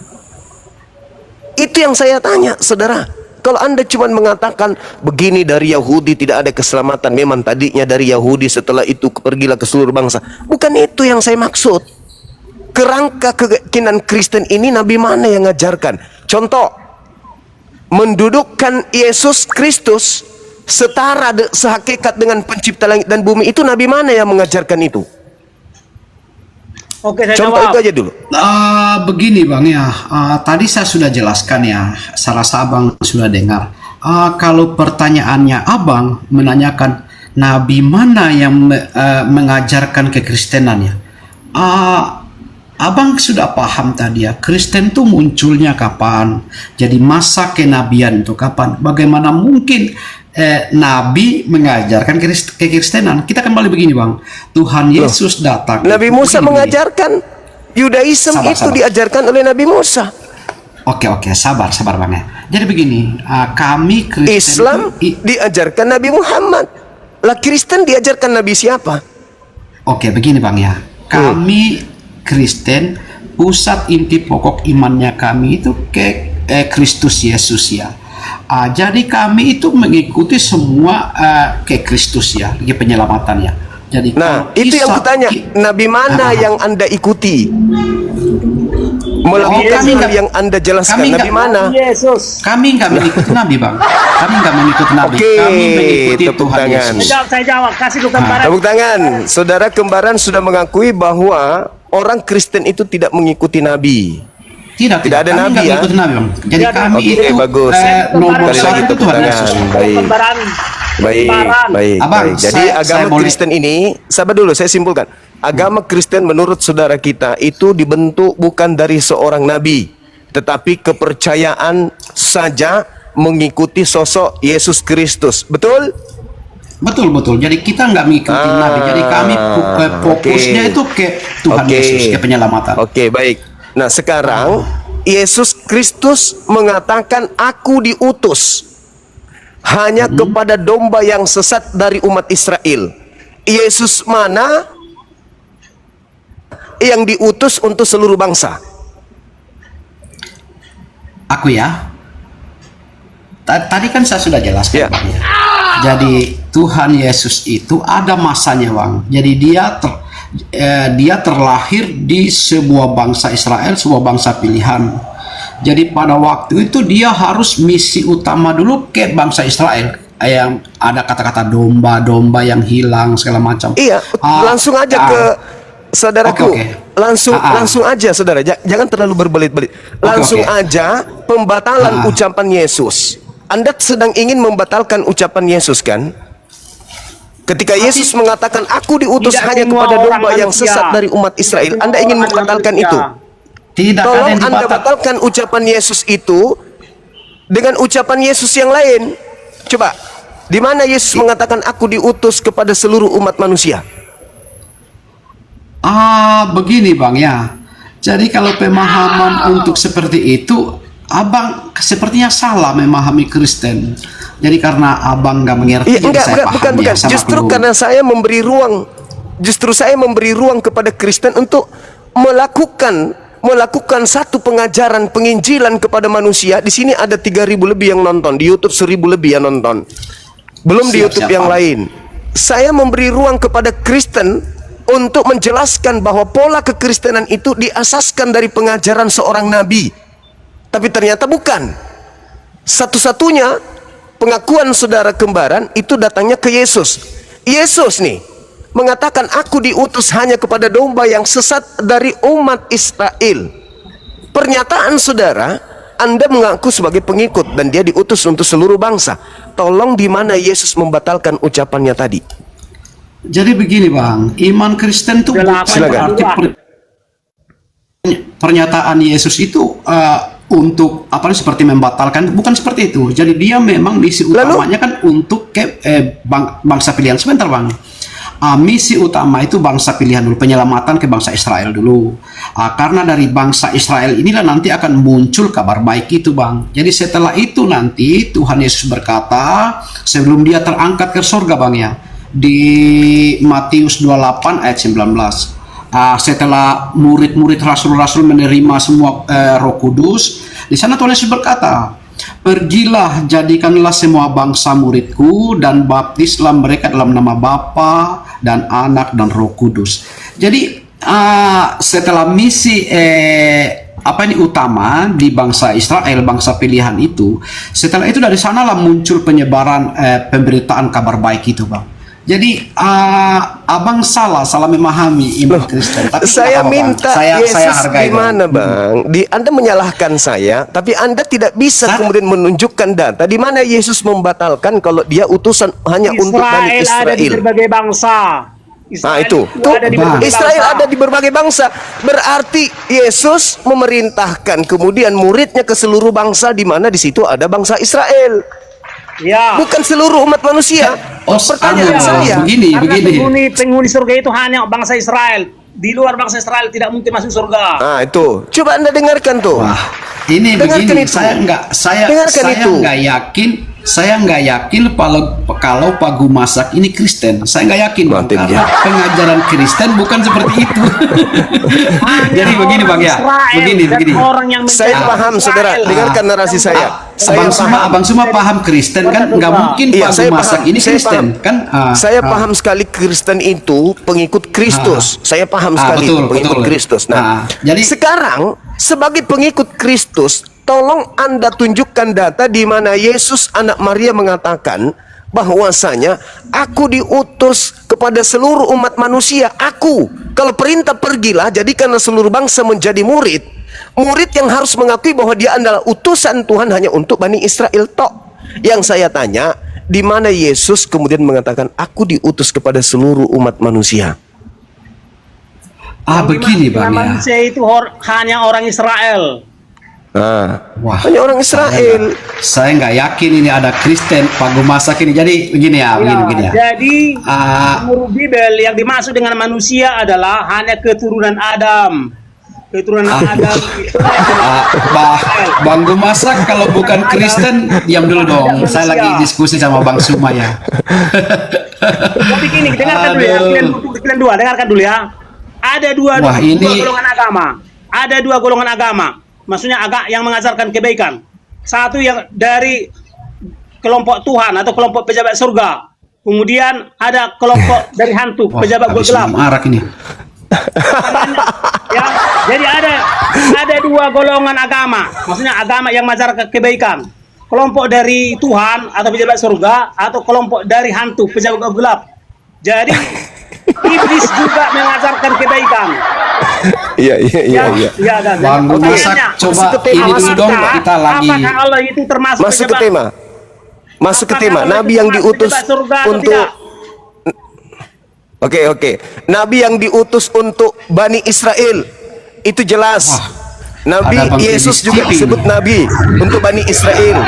Itu yang saya tanya, saudara. Kalau Anda cuma mengatakan begini dari Yahudi tidak ada keselamatan, memang tadinya dari Yahudi, setelah itu pergilah ke seluruh bangsa. Bukan itu yang saya maksud. Kerangka keyakinan Kristen ini nabi mana yang mengajarkan? Contoh, mendudukkan Yesus Kristus setara sehakikat dengan pencipta langit dan bumi, itu nabi mana yang mengajarkan itu? Oke, saya Contoh jawab. itu aja dulu. Begini bang ya, tadi saya sudah jelaskan ya, saya rasa abang sudah dengar. Kalau pertanyaannya abang menanyakan nabi mana yang mengajarkan kekristenan ya, abang sudah paham tadi ya, Kristen itu munculnya kapan, jadi masa kenabian itu kapan, bagaimana mungkin nabi mengajarkan kekristenan. Kita kembali begini bang, Tuhan Yesus datang. Nabi Musa mengajarkan Yudaisme, itu diajarkan oleh Nabi Musa. Oke, sabar bang ya. Jadi begini, kami Kristen Islam diajarkan Nabi Muhammad. Lah Kristen diajarkan Nabi siapa? Oke, begini bang ya. Kami Kristen, pusat inti pokok imannya kami itu ke Kristus Yesus ya. Jadi kami itu mengikuti semua ke Kristus ya, ke penyelamatannya. Jadi nah, itu yang kutanya, nabi mana yang Anda ikuti? Melakukan hal yang Anda jelaskan, nabi mana? Yesus. Kami nggak mengikuti nabi bang. Kami nggak mengikuti nabi. Oke, Kami mengikuti tepuk Tuhan tangan. Yesus. Saya jawab, kasih lu gambaran. Tepuk tangan. Saudara kembaran sudah mengakui bahwa orang Kristen itu tidak mengikuti nabi. Tidak ada kami nabi nggak ya. mengikuti Nabi bang. Jadi kami Oke, itu bagus. nomor Sekali lagi satu itu tepuk Tuhan tangan. Yesus. Baik. Abang, Jadi saya agama boleh- Kristen ini, sabar dulu, saya simpulkan. Agama Kristen menurut saudara kita itu dibentuk bukan dari seorang nabi, tetapi kepercayaan saja mengikuti sosok Yesus Kristus. Betul? Betul. Jadi kita nggak mengikuti nabi. Jadi kami fokusnya itu ke Tuhan Yesus, ke penyelamatan. Oke, baik. Nah, sekarang Yesus Kristus mengatakan, aku diutus hanya kepada domba yang sesat dari umat Israel. Yesus mana yang diutus untuk seluruh bangsa? Aku ya. Tadi kan saya sudah jelaskan Bang, ya. Jadi Tuhan Yesus itu ada masanya bang. Jadi dia terlahir di sebuah bangsa Israel, sebuah bangsa pilihan. Jadi pada waktu itu dia harus misi utama dulu ke bangsa Israel, yang ada kata-kata domba yang hilang segala macam. Iya, langsung aja ke saudaraku. Langsung aja saudara, jangan terlalu berbelit-belit. Langsung aja pembatalan ucapan Yesus. Anda sedang ingin membatalkan ucapan Yesus kan? Ketika Yesus mengatakan, aku diutus hanya kepada domba yang sesat dari umat Israel, Anda ingin membatalkan itu? Tidak. Tolong Anda batalkan ucapan Yesus itu dengan ucapan Yesus yang lain. Coba, di mana Yesus mengatakan aku diutus kepada seluruh umat manusia? Begini bang ya. Jadi kalau pemahaman untuk seperti itu, abang sepertinya salah memahami Kristen. Jadi karena abang nggak mengerti, jadi saya paham bukan. ya. Justru karena saya memberi ruang, kepada Kristen untuk melakukan satu pengajaran penginjilan kepada manusia. Di sini ada 3.000 lebih yang nonton, di YouTube 1.000 lebih yang nonton. Belum di YouTube yang lain. Saya memberi ruang kepada Kristen untuk menjelaskan bahwa pola kekristenan itu diasaskan dari pengajaran seorang nabi. Tapi ternyata bukan. Satu-satunya pengakuan saudara kembaran itu datangnya ke Yesus. Yesus nih mengatakan, aku diutus hanya kepada domba yang sesat dari umat Israel. Pernyataan saudara, Anda mengaku sebagai pengikut dan dia diutus untuk seluruh bangsa. Tolong di mana Yesus membatalkan ucapannya tadi? Jadi begini bang, iman Kristen itu bukan berarti pernyataan Yesus itu untuk apa seperti membatalkan, bukan seperti itu. Jadi dia memang misi utamanya kan untuk ke bangsa pilihan. Sebentar bang. Misi utama itu bangsa pilihan dulu, penyelamatan ke bangsa Israel dulu. Karena dari bangsa Israel inilah nanti akan muncul kabar baik itu bang. Jadi setelah itu nanti Tuhan Yesus berkata sebelum dia terangkat ke surga bang ya, di Matius 28 ayat 19. Setelah murid-murid rasul-rasul menerima semua Roh Kudus, di sana Tuhan Yesus berkata, pergilah, jadikanlah semua bangsa muridku dan baptislah mereka dalam nama Bapa dan Anak dan Roh Kudus. Jadi setelah misi utama di bangsa Israel, bangsa pilihan itu. Setelah itu dari sanalah muncul penyebaran pemberitaan kabar baik itu, Bang. Jadi abang salah memahami iman Kristen. Tapi Saya apa, Bang? minta saya Yesus hargai, gimana Bang? Anda menyalahkan saya, tapi Anda tidak bisa kemudian menunjukkan data di mana Yesus membatalkan kalau dia utusan hanya untuk Bani Israel ada di Israel. berbagai bangsa. Nah itu, ada di berbagai Israel bangsa. ada di berbagai bangsa. Berarti Yesus memerintahkan kemudian muridnya ke seluruh bangsa, di mana di situ ada bangsa Israel. Ya. Bukan seluruh umat manusia. Pertanyaan saya. Karena penghuni surga itu hanya bangsa Israel. Di luar bangsa Israel tidak mungkin masuk surga. Ah itu, coba Anda dengarkan tuh. Ini Dengarkan begini, itu. saya nggak yakin kalau Pak Gumasak ini Kristen. Saya nggak yakin, Bang, karena pengajaran Kristen bukan seperti itu. Jadi begini, Bang, ya. Begini. Saya paham, saudara. Dengarkan narasi saya. Abang Suma paham Kristen kan? Nggak mungkin Pak Gumasak ini Kristen kan? Saya paham sekali Kristen itu pengikut Kristus. Saya paham sekali pengikut Kristus. Nah, jadi sekarang sebagai pengikut Kristus, tolong Anda tunjukkan data di mana Yesus anak Maria mengatakan bahwasanya aku diutus kepada seluruh umat manusia. Aku, kalau perintah pergilah, jadikanlah seluruh bangsa menjadi murid. Murid yang harus mengakui bahwa dia adalah utusan Tuhan hanya untuk Bani Israel tok. Yang saya tanya, di mana Yesus kemudian mengatakan aku diutus kepada seluruh umat manusia? Begini, Bang, ya. Manusia itu hanya orang Israel. Wah, hanya orang Israel. Saya nggak yakin ini ada Kristen Pak Gumasak ini. Jadi begini ya, begini ya. Jadi menurut Bible yang dimaksud dengan manusia adalah hanya keturunan Adam. Keturunan Adam itu Bang Gumasak kalau bukan Kristen diam dulu dong. Saya lagi diskusi sama Bang Suma ya. Tapi gini, dengarkan dulu ya. Kalian dua, dengarkan dulu ya. Ada dua golongan agama. Ada dua golongan agama. Maksudnya yang mengajarkan kebaikan. Satu yang dari kelompok Tuhan atau kelompok pejabat surga. Kemudian ada kelompok dari hantu, pejabat gua gelap. Arak ini. Ya, jadi ada dua golongan agama. Maksudnya agama yang mengajarkan kebaikan. Kelompok dari Tuhan atau pejabat surga atau kelompok dari hantu, pejabat gua gelap. Jadi iblis juga mengajarkan kebaikan. Iya. Bang Gumasak, coba ini dulu dong, kita lagi. Apakah Allah itu termasuk Masuk ke tema. Masuk ke tema. Nabi yang diutus untuk Oke. Nabi yang diutus untuk Bani Israel itu jelas. Nabi Yesus juga disebut Nabi untuk Bani Israel.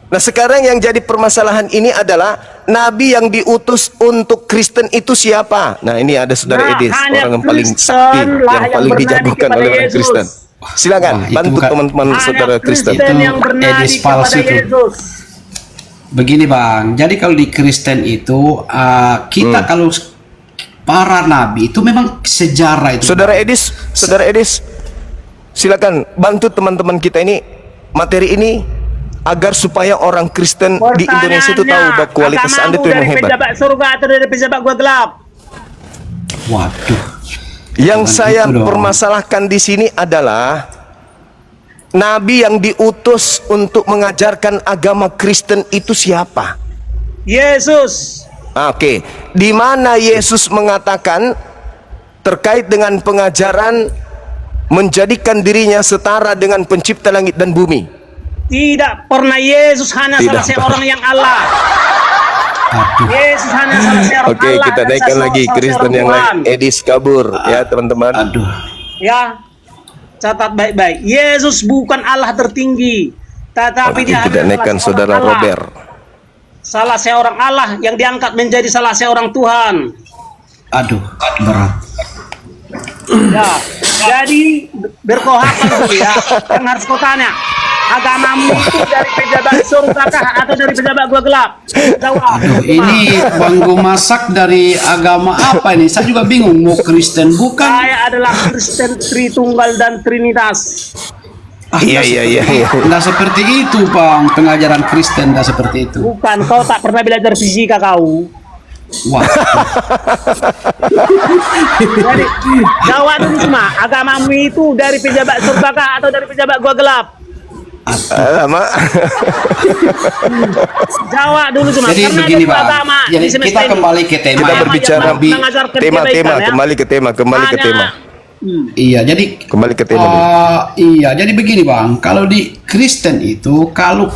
Nah sekarang yang jadi permasalahan ini adalah Nabi yang diutus untuk Kristen itu siapa? Nah ini ada saudara Edis, orang yang paling sakti, yang paling dijagokan oleh orang Kristen. Silakan bantu teman-teman saudara Kristen. Edis palsu itu. Begini, Bang, jadi kalau di Kristen itu kita kalau para nabi itu memang sejarah itu. Saudara Edis, silakan bantu teman-teman kita ini materi ini agar supaya orang Kristen di Indonesia itu tahu bahwa kualitas Anda itu memang hebat. Pejabat surga atau dari pejabat gua gelap? Waduh. Yang saya permasalahkan di sini adalah Nabi yang diutus untuk mengajarkan agama Kristen itu siapa? Yesus. Oke, di mana Yesus mengatakan terkait dengan pengajaran menjadikan dirinya setara dengan pencipta langit dan bumi? Tidak pernah Yesus hanya salah seorang yang Allah. Yesus hanya salah seorang Oke, Allah. kita naikkan lagi Kristen yang lain. Edis kabur ya teman-teman. Ya, catat baik-baik. Yesus bukan Allah tertinggi, tetapi dia tidak naikkan saudara Allah. Robert. Salah seorang Allah yang diangkat menjadi salah seorang Tuhan. Aduh, berat. Ya, jadi berkohakan dulu ya. Yang harus kau tanya, agamamu itu dari pejabat surga kah atau dari pejabat gua gelap? Jawab. Aduh, ini Bang Gumasak dari agama apa ini? Saya juga bingung, mau Kristen bukan? Saya adalah Kristen Tritunggal dan Trinitas. Iya. Nggak seperti itu, Bang. Pengajaran Kristen nggak seperti itu. Bukan, kau tak pernah belajar fisika kau. Wah. Jadi, jawab dulu semua. Agamamu itu dari pejabat surga kah atau dari pejabat gua gelap? Jawab dulu semua. Jadi Karena begini ada dua Bang. agama Jadi di semesta kita ini. kembali ke tema. Kita berbicara mengajarkan tema, kebaikan, ya. kembali ke tema. Iya, jadi Kembali ke tema dulu. iya, jadi begini Bang. Kalau di Kristen itu, kalau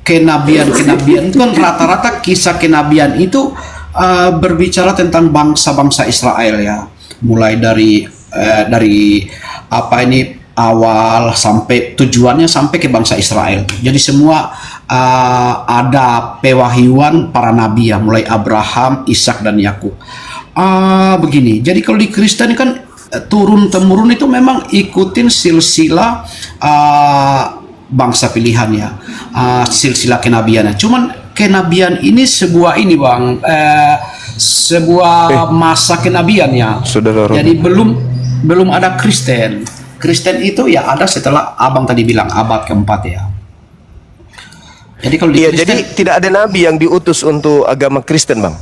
kenabian itu kan rata-rata kisah kenabian itu berbicara tentang bangsa-bangsa Israel ya. Mulai dari apa ini awal sampai tujuannya sampai ke bangsa Israel. Jadi semua ada pewahyuan para nabi ya, mulai Abraham, Ishak dan Yakub. Begini. Jadi kalau di Kristen kan turun temurun itu memang ikutin silsilah bangsa pilihan ya, silsilah kenabiannya. Cuman kenabian ini sebuah ini Bang, sebuah masa kenabian ya. Jadi belum ada Kristen. Kristen itu ya ada setelah abang tadi bilang abad keempat ya. Jadi kalau di Kristen, jadi tidak ada nabi yang diutus untuk agama Kristen, Bang.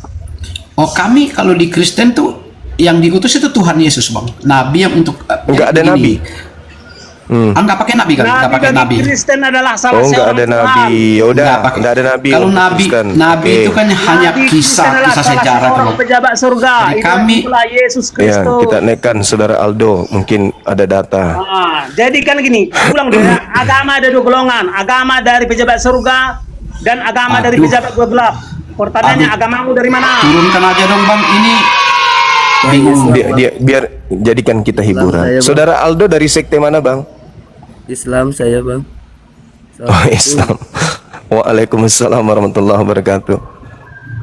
Oh, kami kalau di Kristen tuh yang diutus itu Tuhan Yesus Bang. Nabi yang untuk enggak ada nabi. Enggak pakai nabi kan? Enggak pakai nabi. Kristen adalah salah Oh, enggak ada nabi. Ya udah, enggak ada nabi. Kalau untuk nabi Kristen. nabi itu kan hanya kisah sejarah orang tuh. pejabat surga. Jadi Itu kami itulah Yesus Ya, Kristus. kita naikkan saudara Aldo, mungkin ada data. Jadi kan gini, ulang dulu ya. Agama ada dua golongan, agama dari pejabat surga dan agama dari pejabat gua gelap. Pertanyaannya, agamamu dari mana? Turunkan aja dong Bang, ini bingung. Biar jadikan kita hiburan. Saudara Aldo dari sekte mana, Bang? Islam saya Bang. Oh, Islam. Waalaikumsalam warahmatullahi wabarakatuh.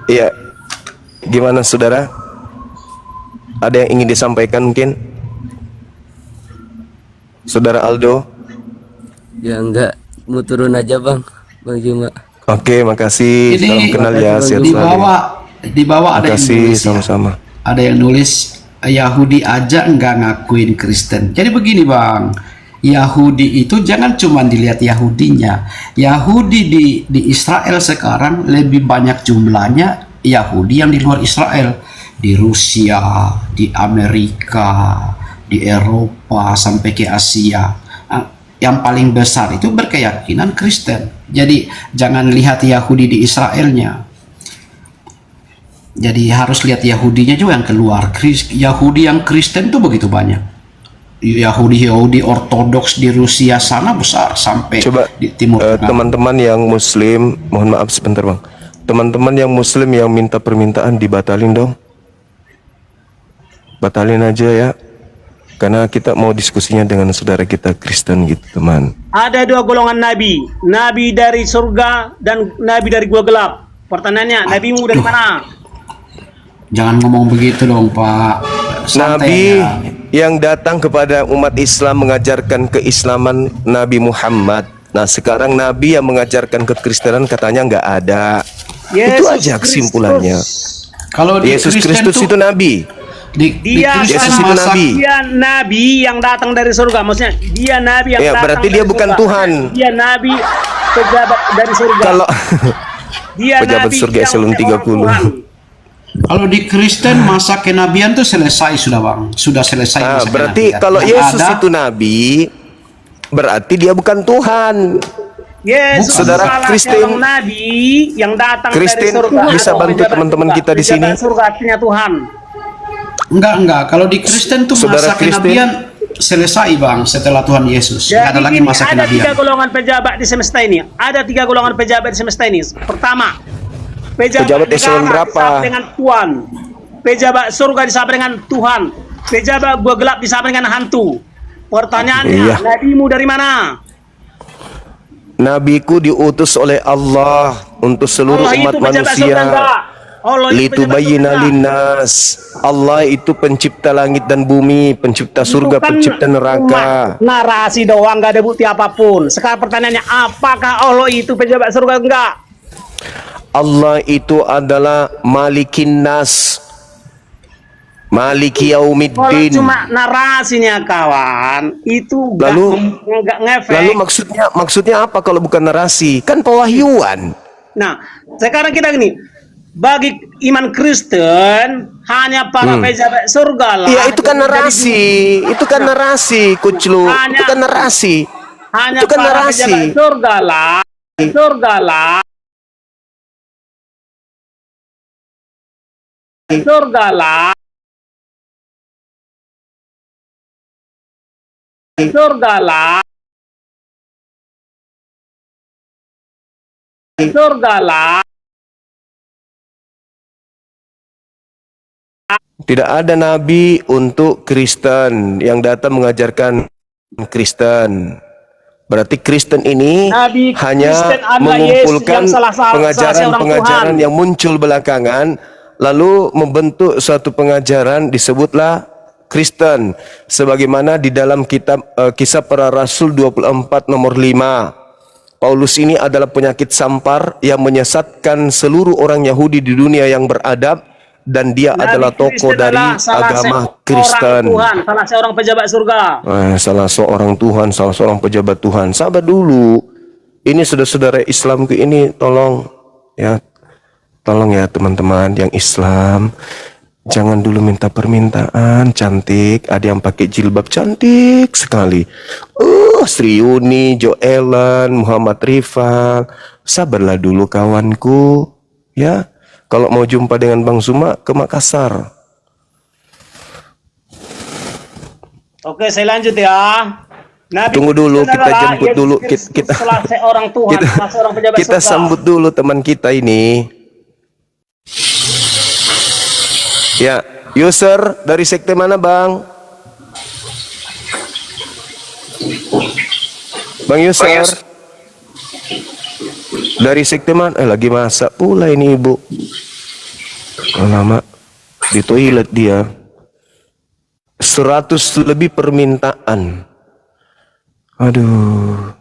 Iya. Gimana saudara? Ada yang ingin disampaikan mungkin? Saudara Aldo? Ya enggak, mau turun aja Bang Juma. Oke, makasih. Ini Salam kenal ya. Sehat di selalu. bawah ada yang Makasih nulis ya. sama-sama. Ada yang nulis Yahudi aja enggak ngakuin Kristen. Jadi begini Bang, Yahudi itu jangan cuma dilihat Yahudinya. Yahudi di Israel sekarang lebih banyak jumlahnya Yahudi yang di luar Israel, di Rusia, di Amerika, di Eropa sampai ke Asia. Yang paling besar itu berkeyakinan Kristen. Jadi jangan lihat Yahudi di Israelnya. Jadi harus lihat Yahudinya juga yang keluar. Yahudi yang Kristen itu begitu banyak. Yahudi ortodoks di Rusia sana besar sampai Coba di Timur Tengah. teman-teman yang Muslim, mohon maaf sebentar Bang. Teman-teman yang Muslim yang minta permintaan dibatalin dong. Batalin aja ya. Karena kita mau diskusinya dengan saudara kita Kristen gitu teman. Ada dua golongan nabi, nabi dari surga dan nabi dari gua gelap. Pertanyaannya, nabimu dari mana? Jangan ngomong begitu dong Pak. Santai Nabi ya. yang datang kepada umat Islam mengajarkan keislaman Nabi Muhammad. Nah sekarang Nabi yang mengajarkan kekristenan katanya nggak ada. Itu aja kesimpulannya. Kalau di Yesus Kristen Kristus itu Nabi. Dia Yesus itu Nabi. Dia nabi yang datang dari surga. Maksudnya dia nabi yang Ya, datang berarti dia dari bukan surga. Tuhan. Dia nabi pejabat dari surga. Kalau dia pejabat nabi surga yang eselon 30. Kalau di Kristen masa kenabian tuh selesai sudah Bang. Sudah selesai masa berarti kenabian. kalau Yang Yesus ada, itu Nabi, berarti dia bukan Tuhan. Yesus Saudara salah Kristen, seorang nabi yang datang Kristen dari surga. bisa atau bantu pejabat teman-teman surga. kita di sini? Pejabat surga artinya Tuhan. Enggak. Kalau di Kristen tuh Saudara masa Kristen, kenabian selesai Bang setelah Tuhan Yesus. Nggak ada lagi gini, masa ada kenabian. 3 golongan pejabat di semesta ini. Ada 3 golongan pejabat di semesta ini. Pertama, Pejabat eselon negara berapa? disapa dengan Tuhan. Pejabat surga disapa dengan Tuhan. Pejabat gua gelap disapa dengan hantu. Pertanyaannya, Iya. nabimu dari mana? Nabiku diutus oleh Allah untuk seluruh Allah umat itu pejabat surga manusia. enggak? Allah itu pejabat Litubayyina surga. linnas. Allah itu pencipta langit dan bumi, pencipta surga, Itu kan pencipta neraka. narasi doang, nggak ada bukti apapun. Sekarang pertanyaannya, apakah Allah itu pejabat surga enggak? Allah itu adalah Malikin Nas, Maliki Kalau Yaumiddin. cuma narasinya kawan, itu nggak ngefek. Lalu maksudnya apa kalau bukan narasi? Kan pewahyuan. Nah, sekarang kita gini, bagi iman Kristen hanya para pejabat surga lah. Iya, itu kan narasi. Itu kan narasi, Kuclu. Itu kan narasi. Hanya Itu kan para narasi. pejabat surga lah. Surga lah. Surga lah. Surga lah. Surga lah. Tidak ada nabi untuk Kristen yang datang mengajarkan Kristen. Berarti Kristen ini Nabi hanya Kristen adalah mengumpulkan Yesus yang salah seorang pengajaran-pengajaran Tuhan. yang muncul belakangan, lalu membentuk suatu pengajaran disebutlah Kristen. Sebagaimana di dalam kitab Kisah Para Rasul 24 nomor 5. Paulus ini adalah penyakit sampar yang menyesatkan seluruh orang Yahudi di dunia yang beradab, dan dia Nabi adalah tokoh Kristen dari adalah salah agama seorang Kristen. Tuhan, salah seorang pejabat surga. Salah seorang Tuhan, salah seorang pejabat Tuhan. Sabar dulu. Ini saudara-saudara Islamku ini, tolong ya teman-teman yang Islam. Jangan dulu minta permintaan cantik. Ada yang pakai jilbab cantik sekali. Sri Yuni, Joelan, Muhammad Rifal. Sabarlah dulu kawanku. Ya, kalau mau jumpa dengan Bang Suma ke Makassar. Oke, saya lanjut ya. Nabi Tunggu dulu, Kristen kita adalah jemput Yesus dulu. Kristus, Kita salah seorang Tuhan, salah seorang pejabat kita surga. sambut dulu teman kita ini. Ya, user dari sekte mana, Bang? Bang user. Dari sekte mana? Lagi masak pula ini ibu. Lama di toilet dia. 100 lebih permintaan. Aduh.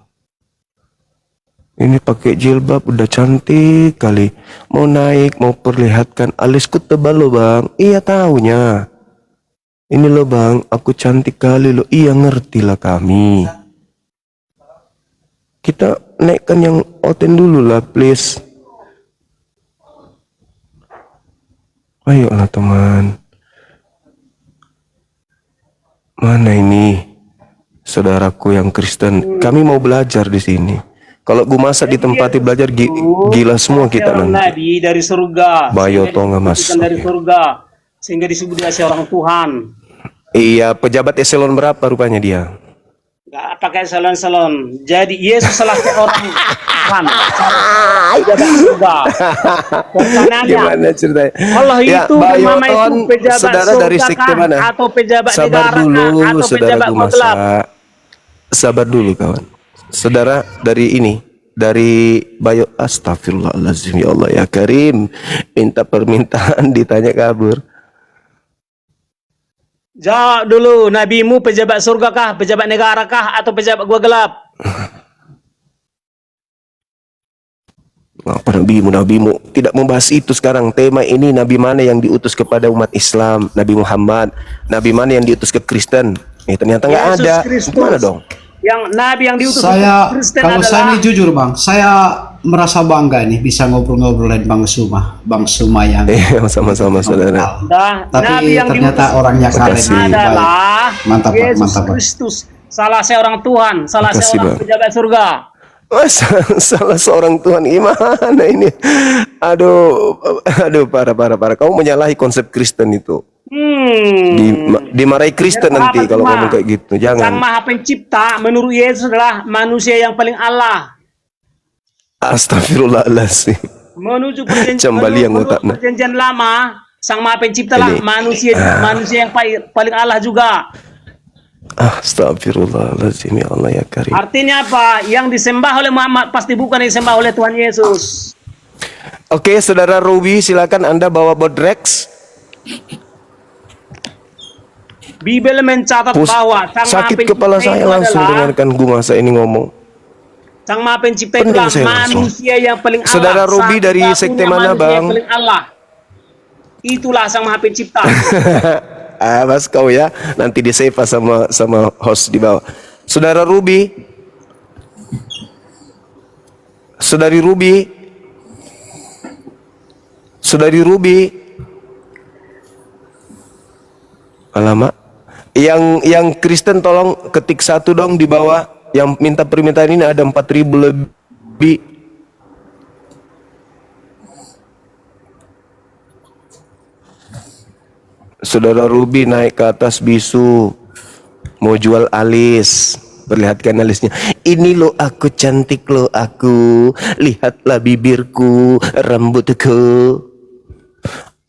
Ini pakai jilbab udah cantik kali. Mau naik, mau perlihatkan alisku tebal loh bang. Iya taunya. Ini loh bang, aku cantik kali loh. Iya ngerti lah kami. Kita naikkan yang oten dulu lah please. Ayolah teman. Mana ini saudaraku yang Kristen? Kami mau belajar di sini. Kalau gua masak di tempatnya belajar gila semua kita Seorang nanti. Nabi dari surga. Bayo tonga mas. Dari surga. Sehingga disebut dia seorang Tuhan. Iya, pejabat eselon berapa rupanya dia? Gak pakai salon-salon. Jadi Yesus salah seorang Tuhan. Pejabat surga. Pertanyaannya, Gimana ceritanya? Allah Ya, itu Bayo bernama itu Ton, pejabat saudara surga dari sekte kah? mana? Atau pejabat Sabar negara dulu, kah? Atau saudara pejabat gua gelap? masak. Sabar dulu kawan. Saudara dari ini, dari Bayo, astagfirullahaladzim, ya Allah ya Karim, minta permintaan ditanya kabur. Jawab dulu, nabimu pejabat surga kah, pejabat negara kah, atau pejabat gua gelap? Apa nabimu tidak membahas itu sekarang. Tema ini nabi mana yang diutus kepada umat Islam, Nabi Muhammad. Nabi mana yang diutus ke Kristen? Ternyata nggak Yesus ada. Kristus. Gimana dong? Yang nabi yang diutus Saya, untuk Kristen kalau adalah saya ini jujur bang, saya merasa bangga nih bisa ngobrol-ngobrolin Bang Suma yang sama-sama saudara. Tapi nabi yang ternyata diutus orangnya keren adalah mantap Bang, Yesus mantap Bang. Kristus, salah seorang Tuhan, salah Makasih, seorang Bang. pejabat surga. Salah seorang Tuhan gimana ini? Aduh, parah. Kamu menyalahi konsep Kristen itu. Dimarahi Kristen nanti kalau ngomong kayak gitu. Sang Jangan. Maha Pencipta menurut Yesus adalah manusia yang paling Allah. Astagfirullahaladzim. Menuju Cembali yang otaknya. perjanjian lama, Sang Maha Pencipta lah Ini. manusia yang paling Allah juga. Astagfirullahaladzim, ya Allah ya Karim. Artinya apa? Yang disembah oleh Muhammad pasti bukan yang disembah oleh Tuhan Yesus. Oke, saudara Ruby, silakan Anda bawa bodrex. Bibel mencatat bahwa Sang Maha Sakit Pencipta kepala saya itu langsung adalah dengarkan gua masa ini ngomong. Sang Maha Pencipta Pening itulah saya langsung. manusia yang paling Allah. Saudara Ruby dari Satu-satunya sekte mana, manusia Bang? yang paling Allah. Itulah Sang Maha Pencipta. Mas kau ya, nanti di save sama host di bawah. Saudara Ruby, Saudari Ruby, Saudari Ruby. Alamak. Yang Kristen tolong ketik 1 dong di bawah. Yang minta permintaan ini ada 4.000 lebih. Saudara Ruby naik ke atas bisu, mau jual alis. Perlihatkan alisnya. Ini lo aku cantik lo aku. Lihatlah bibirku, rambutku.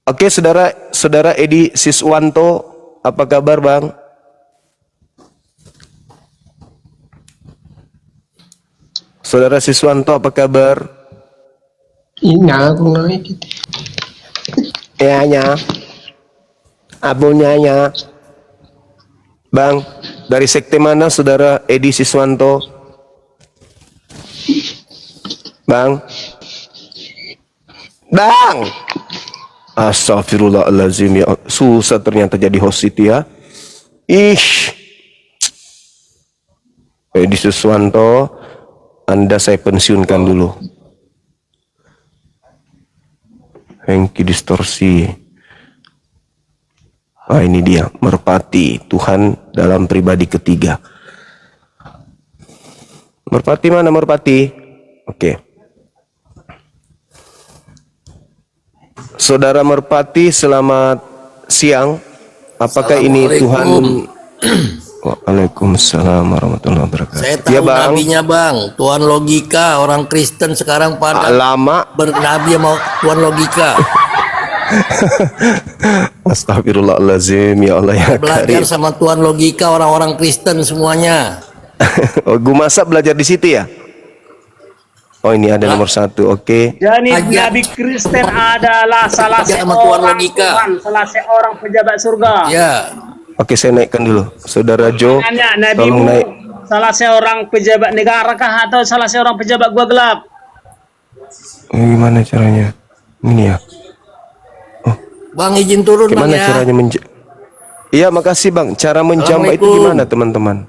Oke, saudara Edi Siswanto, apa kabar bang? Saudara Siswanto, apa kabar? Ina aku naik. Ya. Abunya. Bang, dari sekte mana saudara Edi Siswanto? Bang. Astagfirullahaladzim ya. Susah ternyata jadi host itu ya. Edi Siswanto, Anda saya pensiunkan dulu. Hengki distorsi. Ini dia, merpati Tuhan dalam pribadi ketiga. Merpati mana merpati? Oke. Saudara merpati, selamat siang. Apakah ini Tuhan? Waalaikumsalam warahmatullahi wabarakatuh. Saya tahu nabinya bang, Tuhan logika. Orang Kristen sekarang pada lama bernabi mau Tuhan logika. Astagfirullahaladzim, ya Allah ya Belajar Karim. sama Tuhan logika orang-orang Kristen semuanya. Oh, Gumasa belajar di situ ya? Oh, ini ada nomor 1, oke. Jadi Nabi Kristen adalah salah seorang Tuhan, salah seorang pejabat surga. Ya. Oke, saya naikkan dulu. Saudara Jo, Nabi tolong naik. salah seorang pejabat negara kah atau salah seorang pejabat gua gelap? Gimana caranya? Ini ya. Bang izin turun Gimana bang ya. caranya Iya, makasih bang. Cara menjamba itu gimana teman-teman?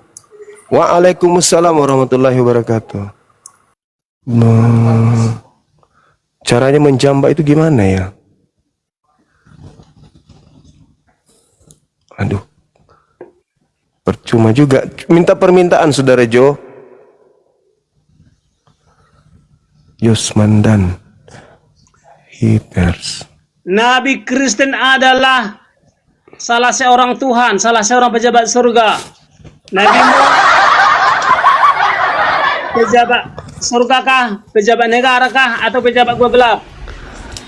Waalaikumsalam warahmatullahi wabarakatuh. Caranya menjamba itu gimana ya? Aduh. Percuma juga. Minta permintaan saudara Jo. Yusmandan. Hipers. Nabi Kristen adalah salah seorang Tuhan, salah seorang pejabat surga. Nabi pejabat surga kah, pejabat negara kah, atau pejabat gua gelap?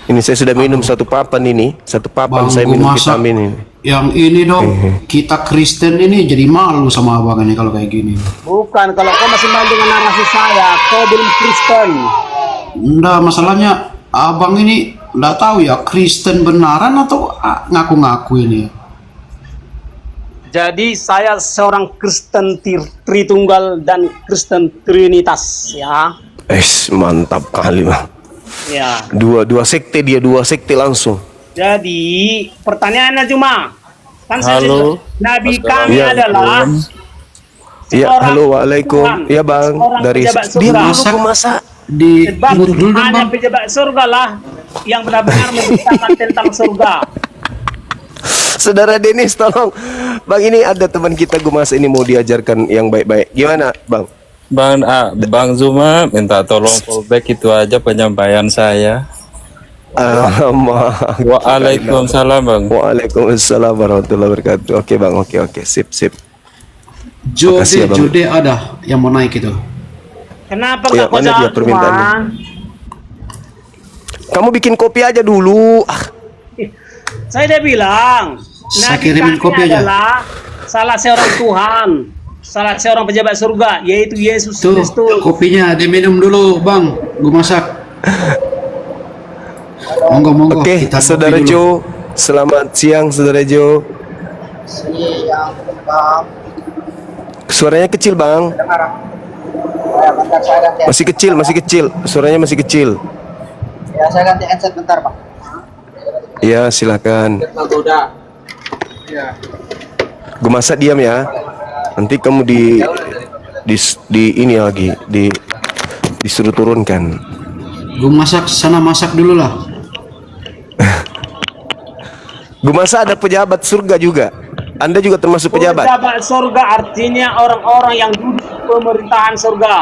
Ini saya sudah minum satu papan ini, saya minum vitamin ini. Yang ini dong, kita Kristen ini jadi malu sama abang ini kalau kayak gini. Bukan, kalau kau masih main dengan narasi saya, kau belum Kristen. Enggak, masalahnya abang ini enggak tahu ya Kristen benaran atau ngaku-ngaku ini. Jadi saya seorang Kristen Tritunggal dan Kristen Trinitas ya. Mantap kali bang. Ya. Dua sekte dia, dua sekte langsung. Jadi pertanyaannya cuma kan saya Halo. Nabi kami Ya. adalah Ya, halo, waalaikum. Ya bang, dari dia masuk masa di hanya pejabat surga lah yang benar-benar memberitakan tentang surga. Saudara Denis, tolong bang, ini ada teman kita Gumas ini mau diajarkan yang baik-baik. Gimana bang? Bang Zuma minta tolong fallback, itu aja penyampaian saya. Waalaikumsalam bang. Waalaikumsalam warahmatullahi wabarakatuh. Oke bang, oke, sip. Jode, Jode ada yang mau naik itu. Kenapa Ya, nggak kau mana dia jawab permintaannya? cuma? Kamu bikin kopi aja dulu. Saya udah bilang, Saya Nabi kirimin kami kopi aja. adalah salah seorang Tuhan, salah seorang pejabat surga, yaitu Yesus Tuh, Kristus. kopinya diminum dulu, Bang. Gue masak. Monggo. Oke, kita saudara kopi dulu. Jo, selamat siang saudara Jo. Suaranya kecil bang. Masih kecil. Suaranya masih kecil. Ya, saya ganti headset bentar, Bang. Ya, silakan. Gue masak diam ya. Nanti kamu di ini lagi disuruh turunkan. Gue masak, sana masak dulu lah. Gumasa ada pejabat surga juga. Anda juga termasuk pejabat. Pejabat surga artinya orang-orang yang duduk pemerintahan surga.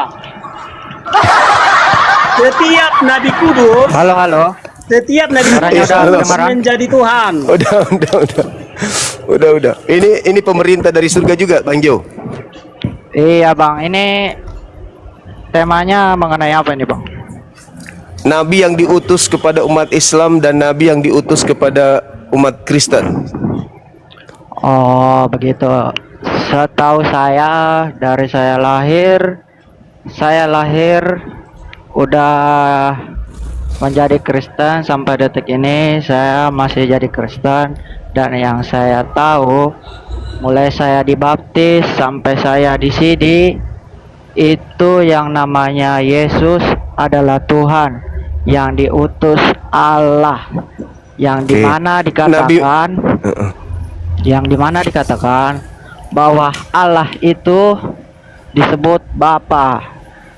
Setiap Nabi Kudus. Halo. Setiap Nabi Suaranya Kudus udah harus kedengaran. menjadi Tuhan. Udah. Ini pemerintah dari surga juga, Bang Jo. Iya bang, ini temanya mengenai apa ini bang? Nabi yang diutus kepada umat Islam dan Nabi yang diutus kepada umat Kristen. Oh begitu. Setahu saya dari saya lahir udah menjadi Kristen sampai detik ini saya masih jadi Kristen, dan yang saya tahu mulai saya dibaptis sampai saya di sini itu yang namanya Yesus adalah Tuhan yang diutus Allah, yang dimana dikatakan yang dimana dikatakan bahwa Allah itu disebut Bapa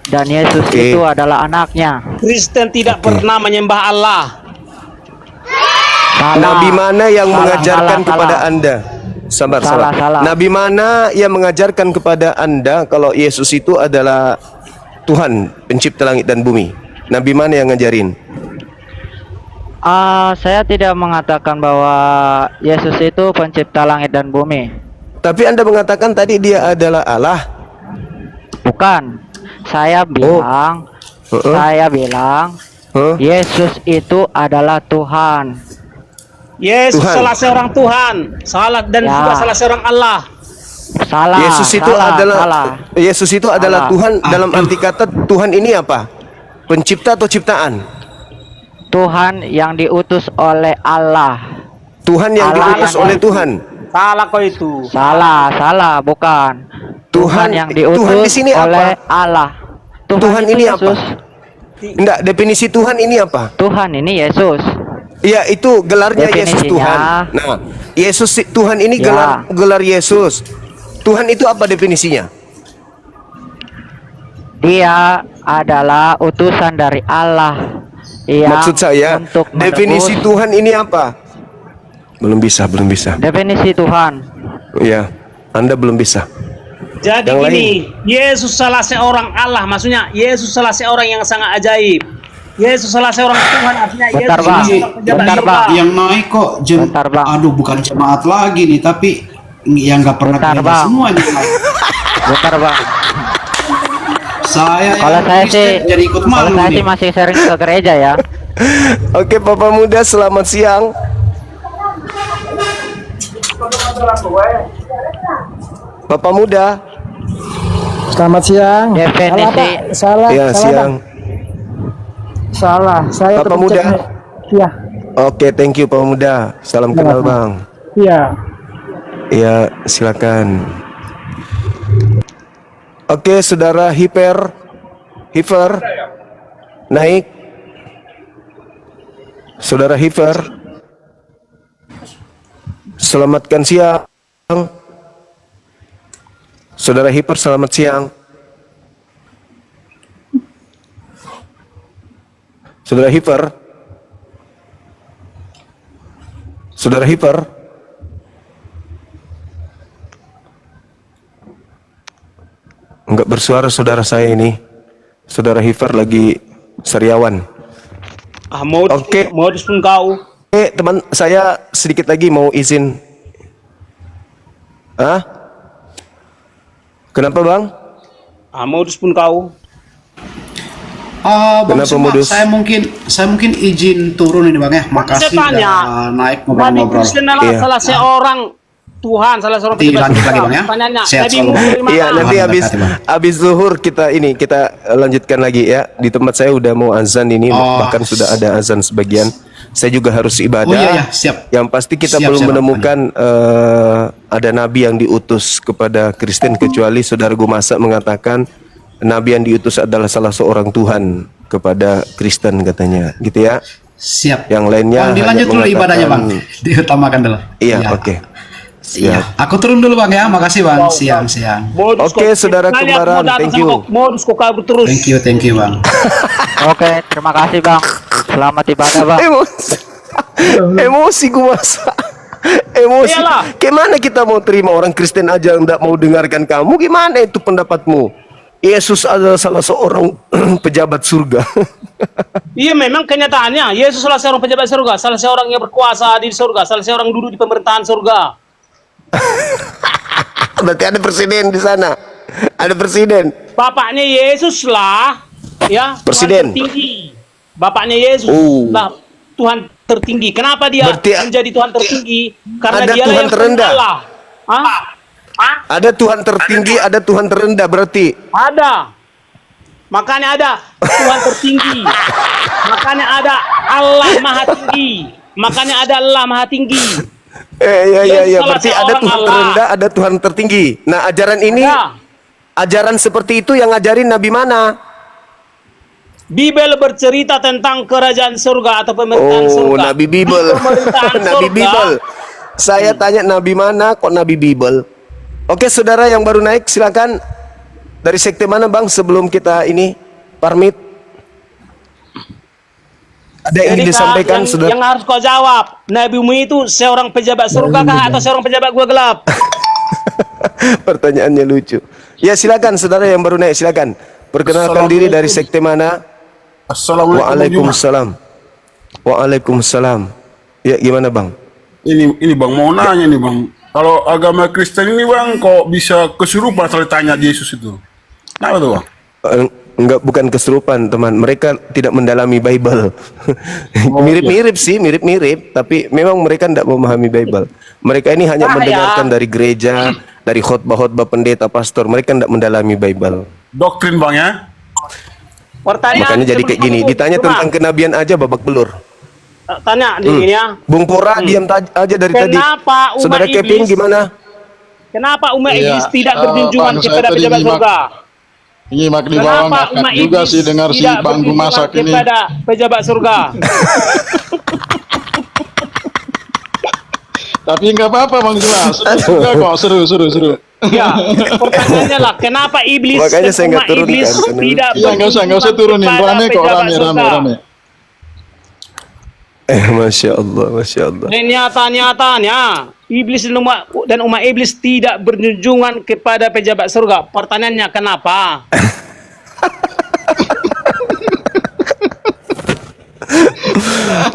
dan Yesus itu adalah anaknya. Kristen tidak pernah menyembah Allah. Nabi mana yang mengajarkan kepada Anda? Sabar. Salah. Nabi mana yang mengajarkan kepada Anda kalau Yesus itu adalah Tuhan, pencipta langit dan bumi? Nabi mana yang ngajarin? Saya tidak mengatakan bahwa Yesus itu pencipta langit dan bumi. Tapi Anda mengatakan tadi dia adalah Allah. Bukan. Saya bilang Yesus itu adalah Tuhan. Yesus Tuhan. salah seorang Tuhan, juga salah seorang Allah. Yesus itu adalah Tuhan. Dalam arti kata Tuhan ini apa? Pencipta atau ciptaan? Tuhan yang diutus oleh Allah. Tuhan yang diutus oleh Tuhan. Salah kau itu. Salah, bukan. Tuhan yang diutus Tuhan di sini oleh apa? Allah. Tuhan ini Yesus. apa? Enggak, definisi Tuhan ini apa? Tuhan ini Yesus. Iya, itu gelarnya Yesus Definisinya. Tuhan. Nah, Yesus Tuhan ini Ya. gelar Yesus. Tuhan itu apa definisinya? Dia adalah utusan dari Allah. Maksud saya, untuk definisi menebus. Tuhan ini apa? Belum bisa. Definisi Tuhan. Iya, Anda belum bisa. Jadi Yang gini, Yesus salah seorang Allah, maksudnya Yesus salah seorang yang sangat ajaib. Yesus salah seorang Tuhan, artinya Bentar, Yesus Bang. salah seorang pejabat Bentar, surga. Bang. Yang naik kok aduh bukan jemaat lagi nih, tapi yang nggak pernah Bentar, gereja Bang. semuanya. Bentar bang. Saya Kalau yang saya Kristen sih, jadi ikut kalau malu saya nih. sih masih sering ke gereja ya. Oke, Bapak Muda, selamat siang. Bapak Muda. Selamat siang. Definisi. Salah, Iya, siang. Salah. Saya Bapak Muda. Iya. Oke, thank you Pak Muda. Salam kenal Bang. Iya. Iya, silakan. Oke, Saudara Hiper naik. Saudara Hiper, selamatkan siang. Saudara Hiper, selamat siang. Saudara Hiper, enggak bersuara saudara saya ini. Saudara Hiper lagi sariawan. Modus pun kau. Teman saya sedikit lagi mau izin. Kenapa Bang? Modus pun kau. Bang Kenapa Suma, modus? saya mungkin izin turun ini Bang ya. Makasih Saya tanya, udah naik Nabi ngobrol-ngobrol. Kristen adalah Iya. salah seorang Tuhan, salah seorang Nanti pejabat lanjut surga. lagi, Bang, ya. Pertanyaannya, Sehat Nabi selalu, Musa Bang. dari mana? Iya, nanti Tuhan habis berkati, Bang. habis zuhur kita lanjutkan lagi ya. Di tempat saya udah mau azan ini, bahkan sudah ada azan sebagian. Saya juga harus ibadah. Oh, iya, siap. Yang pasti kita Siap, belum siap, menemukan ada nabi yang diutus kepada Kristen kecuali Saudara Gumasa mengatakan nabi yang diutus adalah salah seorang Tuhan kepada Kristen katanya, gitu ya. Siap. Yang lainnya Bang, dilanjut hanya dulu ibadahnya Bang. mengatakan- Diutamakan dulu. Iya, oke. Iya. Aku turun dulu Bang ya. Makasih Bang. Siang-siang. Oke, saudara kembaran, thank you. Modus kok kabur terus. Thank you Bang. Oke, terima kasih bang. Selamat ibadah bang. Emosi gua masa. Emosi. Iyalah. Gimana kita mau terima orang Kristen aja enggak mau dengarkan kamu? Gimana itu pendapatmu? Yesus adalah salah seorang pejabat surga. Iya, memang kenyataannya Yesus salah seorang pejabat surga, salah seorang yang berkuasa di surga, salah seorang duduk di pemerintahan surga. Berarti ada presiden di sana. Ada presiden. Bapaknya Yesus lah, ya, Presiden. Tuhan tertinggi. Bapaknya Yesus lah Tuhan tertinggi. Kenapa dia menjadi Tuhan tertinggi? Karena ada dia Tuhan yang terendah. Allah. Ada Tuhan tertinggi, ada Tuhan terendah berarti. Ada. Makanya ada Tuhan tertinggi. Makanya ada Allah Maha Tinggi. Makanya ada Allah Maha Tinggi. Ya. Berarti ada Tuhan terendah, ada Tuhan tertinggi. Nah, ajaran ini, ajaran seperti itu yang ngajarin Nabi mana? Bibel bercerita tentang kerajaan surga atau pemerintahan surga. Nabi Bibel. Nabi Bibel. Saya tanya Nabi mana kok Nabi Bibel? Oke, saudara yang baru naik silakan. Dari sekte mana Bang sebelum kita ini pamit? Ada yang ingin disampaikan saudara? Yang harus kau jawab, Nabimu itu seorang pejabat surga kah atau seorang pejabat gua gelap? Pertanyaannya lucu. Ya silakan saudara yang baru naik silakan. Perkenalkan diri dari sekte mana? Assalamualaikum. Waalaikumsalam. Waalaikumsalam. Ya gimana Bang? Ini Bang mau nanya nih Bang. Kalau agama Kristen ini Bang kok bisa kesurupan kalau tanya Yesus itu? Kenapa tuh Bang? Enggak, bukan kesurupan teman. Mereka tidak mendalami Bible. Mirip-mirip sih, mirip-mirip. Tapi memang mereka tidak memahami Bible. Mereka ini hanya mendengarkan dari gereja, dari khotbah-khotbah pendeta, pastor. Mereka tidak mendalami Bible. Doktrin Bang ya? Makanya jadi kayak gini. Ditanya tentang kenabian aja babak belur. Tanya ini ya. Bung Pora diam aja dari tadi. Kenapa Saudara umat Kevin iblis, gimana? Kenapa umat Iya, iblis tidak berjunjungan kepada pejabat surga? Nyimak di Kenapa bawah ngakak umat juga iblis sih dengar si tidak Bang berjunjungan Masak ini. kepada pejabat surga? Tapi nggak apa-apa Bang Juma, seru juga kok, seru. Ya, pertanyaannya lah, kenapa iblis Makanya saya nggak umat iblis turunkan. tidak Iya nggak usah turunin, kepada rame kok, pejabat surga? rame. Masya Allah, Masya Allah. Dan nyata-nyatanya iblis dan umat iblis tidak berjunjungan kepada pejabat surga. Pertanyaannya kenapa?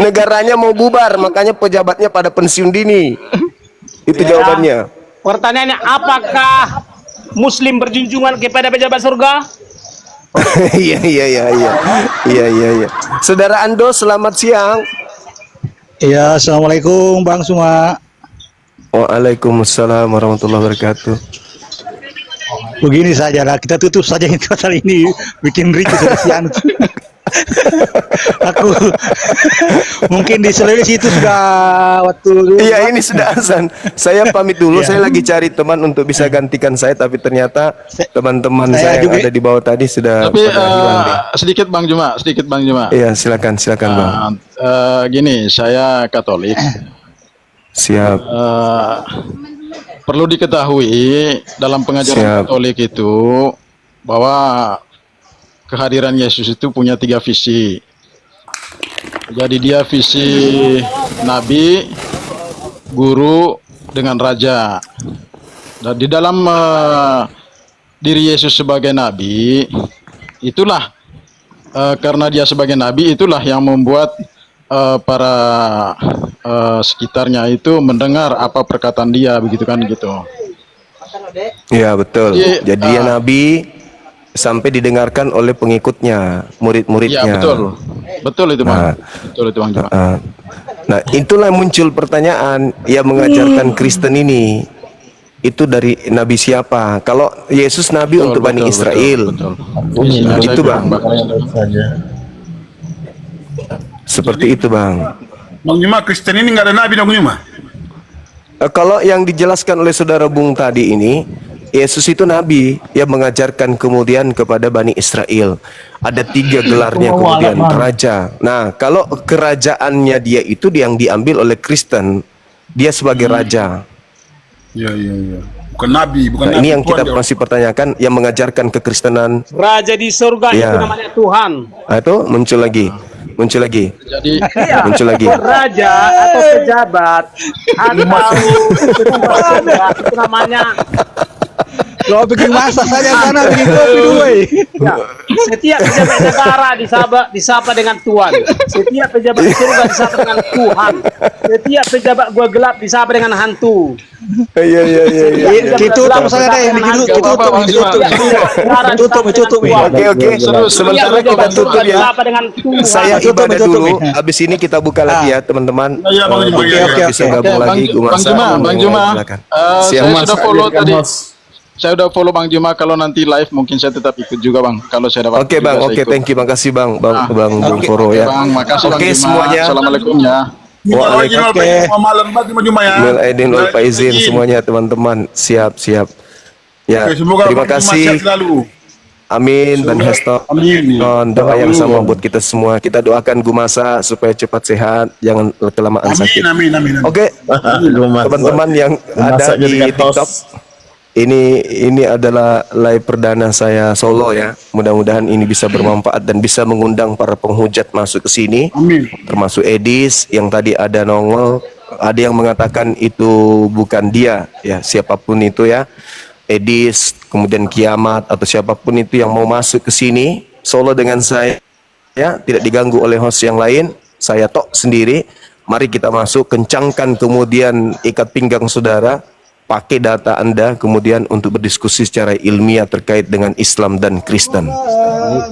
Negaranya mau bubar, makanya pejabatnya pada pensiun dini. Itu jawabannya. Pertanyaannya, apakah Muslim berjunjungan kepada pejabat surga? Iya. Saudara Ando, selamat siang. Iya, assalamualaikum Bang semua. Waalaikumsalam warahmatullahi wabarakatuh. Begini saja lah, kita tutup saja kali ini, bikin ricu sudah siang. Aku mungkin di Sulawesi itu sudah waktu. Iya, ini sudah azan. Saya pamit dulu. Saya lagi cari teman untuk bisa gantikan saya, tapi ternyata teman-teman saya yang ada di bawah tadi sudah Tapi hilang deh. sedikit Bang Juma. Iya, silakan Bang. Gini, saya Katolik. Siap. Perlu diketahui dalam pengajaran Katolik itu bahwa kehadiran Yesus itu punya 3 visi. Jadi dia visi nabi, guru, dengan raja. Dan di dalam diri Yesus sebagai nabi, itulah karena dia sebagai nabi, itulah yang membuat para sekitarnya itu mendengar apa perkataan dia, begitu kan gitu. Iya betul. Jadi dia nabi sampai didengarkan oleh pengikutnya, murid-muridnya. Iya betul itu Bang. Betul itu Bang Juma. Nah itulah muncul pertanyaan yang mengajarkan Kristen ini. Itu dari nabi siapa? Kalau Yesus nabi untuk Bani Israel. Itu Bang. Seperti itu Bang. Bang Juma, Kristen ini nggak ada nabi Bang Juma? Kalau yang dijelaskan oleh saudara Bung tadi ini, Yesus itu nabi yang mengajarkan kemudian kepada Bani Israel. Ada 3 gelarnya kemudian raja. Nah, kalau kerajaannya dia itu yang diambil oleh Kristen, dia sebagai raja. Iya. Bukan nabi, bukan nabi. Ini yang kita masih pertanyakan, yang mengajarkan kekristenan. Raja di surga itu namanya Tuhan. Nah, itu muncul lagi. muncul lagi. Jadi Muncul lagi. raja atau pejabat atau itu namanya Lo bikin masak saja sana, bikin kopi dulu. ya, setiap pejabat negara disapa dengan Tuan. Setiap pejabat surga disapa dengan Tuhan. Setiap pejabat gua gelap disapa dengan hantu. Iya. Ditutup sana deh, ditutup. Oke. Sementara kita tutup ya. Disapa dengan Tuhan. Saya ibadah dulu. Habis ini kita buka lagi ya teman-teman. Iya, Bang Juma. Oke, bisa gabung lagi. Bang Juma, Siap, saya Mas. sudah follow tadi. Saya udah follow Bang Juma. Kalau nanti live mungkin saya tetap ikut juga Bang. Kalau saya dapat. Oke Bang, oke, thank you, makasih Bang Bung Foro ya. Bang, makasih Bang Oke Juma. semuanya. Assalamualaikum ya. Waalaikumsalam. Aidin wal faizin semuanya teman-teman. Siap. Ya, semoga terima Bang Juma kasih. sehat selalu. Amin dan Heston. Doa yang sama buat kita semua. Kita doakan Gumasa supaya cepat sehat, jangan kelamaan sakit. Amin. Oke, teman-teman yang ada di TikTok, ini adalah live perdana saya solo ya. Mudah-mudahan ini bisa bermanfaat dan bisa mengundang para penghujat masuk ke sini. Termasuk Edis yang tadi ada nongol. Ada yang mengatakan itu bukan dia ya, siapapun itu ya. Edis, kemudian Kiamat atau siapapun itu yang mau masuk ke sini solo dengan saya ya, tidak diganggu oleh host yang lain. Saya tok sendiri. Mari kita masuk, kencangkan kemudian ikat pinggang saudara. Pakai data Anda kemudian untuk berdiskusi secara ilmiah terkait dengan Islam dan Kristen.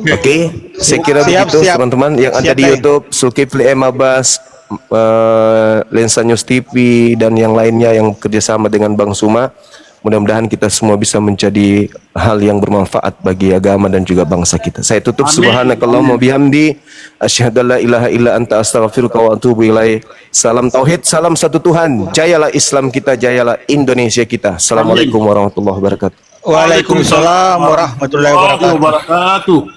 Oke, saya kira begitu teman-teman yang ada di YouTube, Zulkifli M. Abbas, Lensa News TV dan yang lainnya yang kerjasama dengan Bang Suma. Mudah-mudahan kita semua bisa menjadi hal yang bermanfaat bagi agama dan juga bangsa kita. Saya tutup subhanakallahumma bihamdi asyhadu an la ilaha illa anta astaghfiruka wa atubu ilaik. Salam tauhid, salam satu Tuhan. Jayalah Islam kita, jayalah Indonesia kita. Assalamualaikum warahmatullahi wabarakatuh. Waalaikumsalam warahmatullahi wabarakatuh.